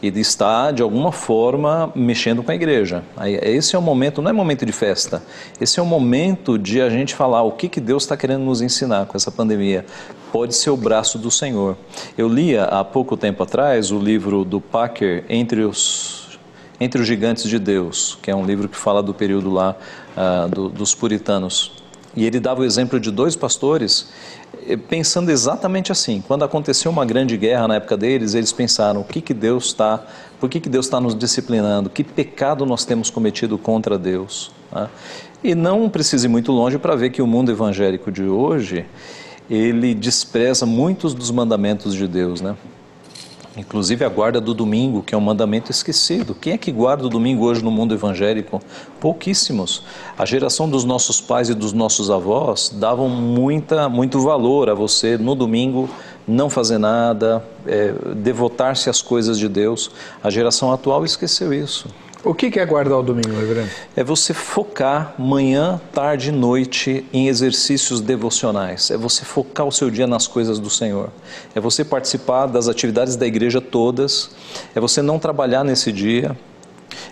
E está, de alguma forma, mexendo com a igreja. Esse é o momento, não é momento de festa, esse é o momento de a gente falar o que Deus está querendo nos ensinar com essa pandemia. Pode ser o braço do Senhor. Eu lia há pouco tempo atrás o livro do Packer, Entre os Gigantes de Deus, que é um livro que fala do período lá dos puritanos. E ele dava o exemplo de dois pastores, pensando exatamente assim. Quando aconteceu uma grande guerra na época deles, eles pensaram, por que Deus está nos disciplinando? Que pecado nós temos cometido contra Deus? E não precisa ir muito longe para ver que o mundo evangélico de hoje, ele despreza muitos dos mandamentos de Deus, né? Inclusive a guarda do domingo, que é um mandamento esquecido. Quem é que guarda o domingo hoje no mundo evangélico? Pouquíssimos. A geração dos nossos pais e dos nossos avós davam muito valor a você no domingo não fazer nada, devotar-se às coisas de Deus. A geração atual esqueceu isso. O que é guardar o domingo, reverendo? É você focar manhã, tarde e noite em exercícios devocionais. É você focar o seu dia nas coisas do Senhor. É você participar das atividades da igreja todas. É você não trabalhar nesse dia.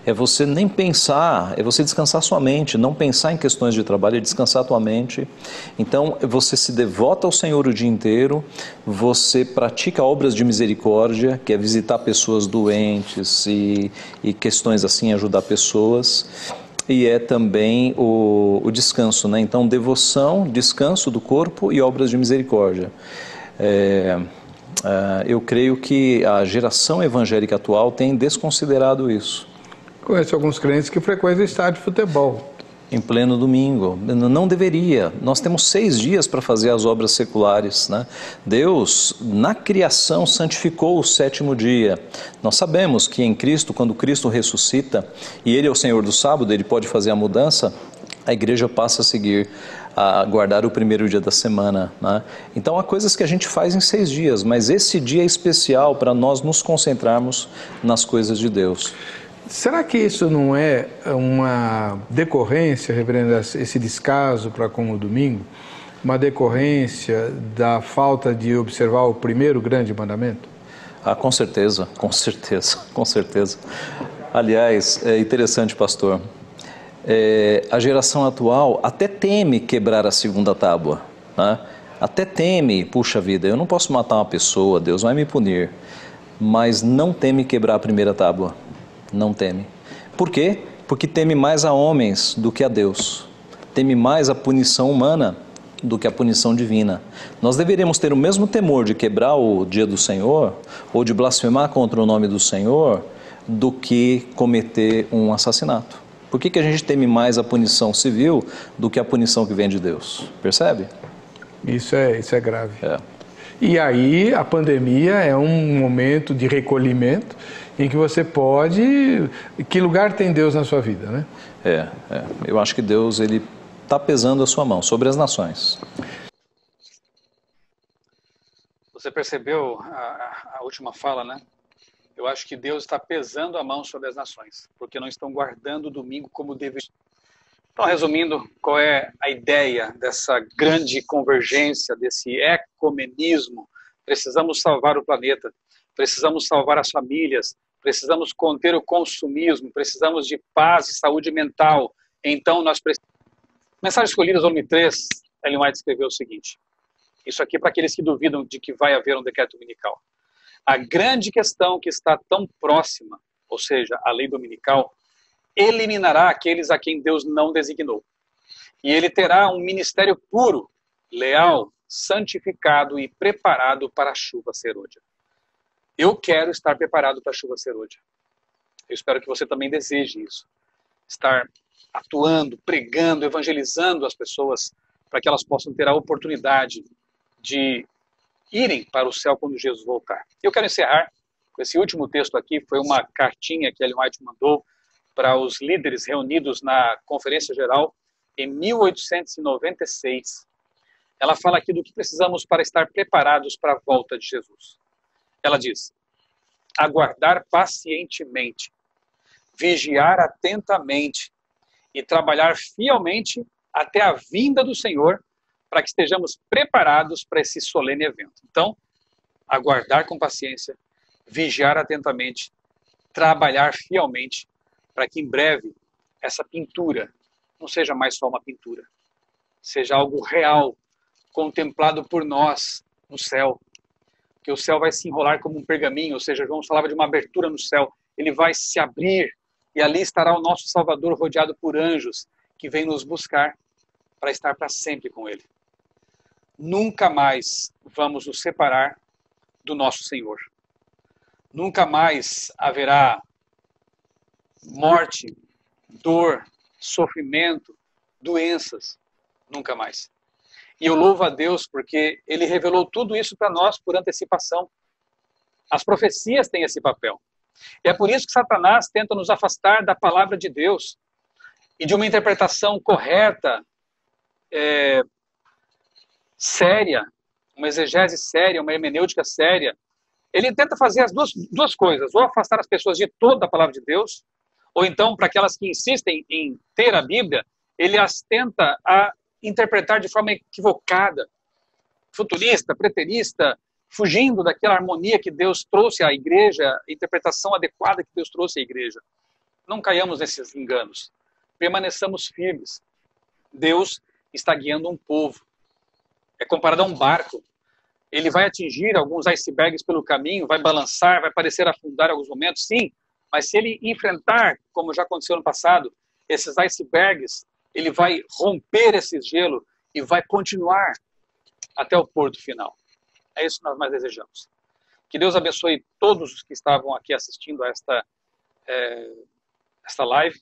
É você nem pensar, é você descansar sua mente, não pensar em questões de trabalho, é descansar tua mente. Então, você se devota ao Senhor o dia inteiro, você pratica obras de misericórdia, que é visitar pessoas doentes e questões assim, ajudar pessoas. E é também o descanso, né? Então, devoção, descanso do corpo e obras de misericórdia. Eu creio que a geração evangélica atual tem desconsiderado isso. Conheço alguns crentes que frequentam estádio de futebol. Em pleno domingo. Não deveria. Nós temos 6 dias para fazer as obras seculares, né? Deus, na criação, santificou o 7º dia. Nós sabemos que em Cristo, quando Cristo ressuscita, e Ele é o Senhor do sábado, Ele pode fazer a mudança, a igreja passa a seguir, a guardar o 1º dia da semana, né? Então há coisas que a gente faz em 6 dias, mas esse dia é especial para nós nos concentrarmos nas coisas de Deus. Será que isso não é uma decorrência, reverendo, esse descaso para com o domingo, uma decorrência da falta de observar o primeiro grande mandamento? Com certeza, com certeza, com certeza. Aliás, é interessante, pastor, a geração atual até teme quebrar a 2ª tábua, né? Até teme, puxa vida, eu não posso matar uma pessoa, Deus vai me punir, mas não teme quebrar a 1ª tábua. Não teme. Por quê? Porque teme mais a homens do que a Deus. Teme mais a punição humana do que a punição divina. Nós deveríamos ter o mesmo temor de quebrar o dia do Senhor ou de blasfemar contra o nome do Senhor do que cometer um assassinato. Por que a gente teme mais a punição civil do que a punição que vem de Deus? Percebe? Isso é grave. E aí a pandemia é um momento de recolhimento em que você pode... Que lugar tem Deus na sua vida, né? Eu acho que Deus, ele está pesando a sua mão sobre as nações. Você percebeu a última fala, né? Eu acho que Deus está pesando a mão sobre as nações, porque não estão guardando o domingo como deveria. Então, resumindo, qual é a ideia dessa grande convergência, desse ecumenismo? Precisamos salvar o planeta, precisamos salvar as famílias, precisamos conter o consumismo, precisamos de paz e saúde mental. Então, nós precisamos... Mensagem Escolhida, volume 3, Ellen White escreveu o seguinte: isso aqui é para aqueles que duvidam de que vai haver um decreto dominical. A grande questão que está tão próxima, ou seja, a lei dominical, eliminará aqueles a quem Deus não designou. E ele terá um ministério puro, leal, santificado e preparado para a chuva serôdia. Eu quero estar preparado para a chuva serôdia. Eu espero que você também deseje isso. Estar atuando, pregando, evangelizando as pessoas para que elas possam ter a oportunidade de irem para o céu quando Jesus voltar. Eu quero encerrar com esse último texto aqui. Foi uma cartinha que Ellen White mandou para os líderes reunidos na Conferência Geral em 1896. Ela fala aqui do que precisamos para estar preparados para a volta de Jesus. Ela diz: aguardar pacientemente, vigiar atentamente e trabalhar fielmente até a vinda do Senhor, para que estejamos preparados para esse solene evento. Então, aguardar com paciência, vigiar atentamente, trabalhar fielmente, para que em breve essa pintura não seja mais só uma pintura, seja algo real, contemplado por nós no céu. Que o céu vai se enrolar como um pergaminho, ou seja, João falava de uma abertura no céu, ele vai se abrir e ali estará o nosso Salvador rodeado por anjos que vêm nos buscar para estar para sempre com ele. Nunca mais vamos nos separar do nosso Senhor. Nunca mais haverá morte, dor, sofrimento, doenças. Nunca mais. E eu louvo a Deus porque Ele revelou tudo isso para nós por antecipação. As profecias têm esse papel. E é por isso que Satanás tenta nos afastar da palavra de Deus e de uma interpretação correta, séria, uma exegese séria, uma hermenêutica séria. Ele tenta fazer as duas coisas, ou afastar as pessoas de toda a palavra de Deus, ou então, para aquelas que insistem em ter a Bíblia, ele as tenta a interpretar de forma equivocada, futurista, preterista, fugindo daquela harmonia que Deus trouxe à igreja, a interpretação adequada que Deus trouxe à igreja. Não caiamos nesses enganos. Permaneçamos firmes. Deus está guiando um povo. É comparado a um barco. Ele vai atingir alguns icebergs pelo caminho, vai balançar, vai parecer afundar em alguns momentos, sim. Mas se ele enfrentar, como já aconteceu no passado, esses icebergs, ele vai romper esse gelo e vai continuar até o porto final. É isso que nós mais desejamos. Que Deus abençoe todos os que estavam aqui assistindo a esta live.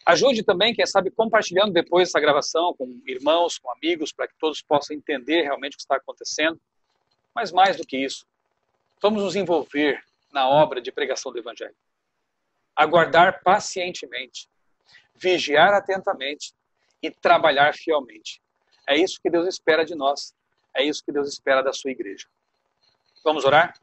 Ajude também, quem sabe, compartilhando depois essa gravação com irmãos, com amigos, para que todos possam entender realmente o que está acontecendo. Mas mais do que isso, vamos nos envolver na obra de pregação do Evangelho. Aguardar pacientemente, vigiar atentamente e trabalhar fielmente. É isso que Deus espera de nós. É isso que Deus espera da sua igreja. Vamos orar?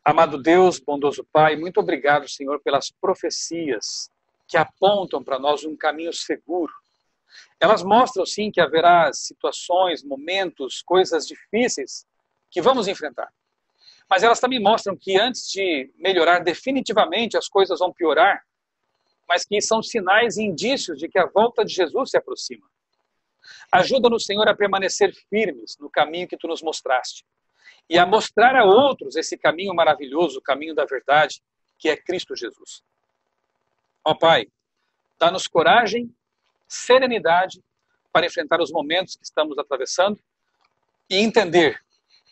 Amado Deus, bondoso Pai, muito obrigado, Senhor, pelas profecias que apontam para nós um caminho seguro. Elas mostram, sim, que haverá situações, momentos, coisas difíceis que vamos enfrentar. Mas elas também mostram que antes de melhorar definitivamente, as coisas vão piorar, mas que são sinais e indícios de que a volta de Jesus se aproxima. Ajuda-nos, Senhor, a permanecer firmes no caminho que Tu nos mostraste e a mostrar a outros esse caminho maravilhoso, o caminho da verdade, que é Cristo Jesus. Ó Pai, dá-nos coragem, serenidade, para enfrentar os momentos que estamos atravessando e entender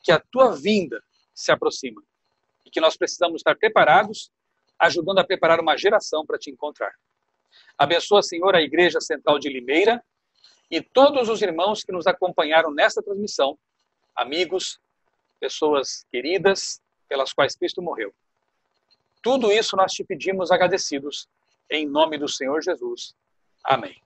que a tua vinda se aproxima e que nós precisamos estar preparados, ajudando a preparar uma geração para te encontrar. Abençoa, Senhor, a Igreja Central de Limeira e todos os irmãos que nos acompanharam nesta transmissão, amigos, pessoas queridas pelas quais Cristo morreu. Tudo isso nós te pedimos agradecidos, em nome do Senhor Jesus. Amém.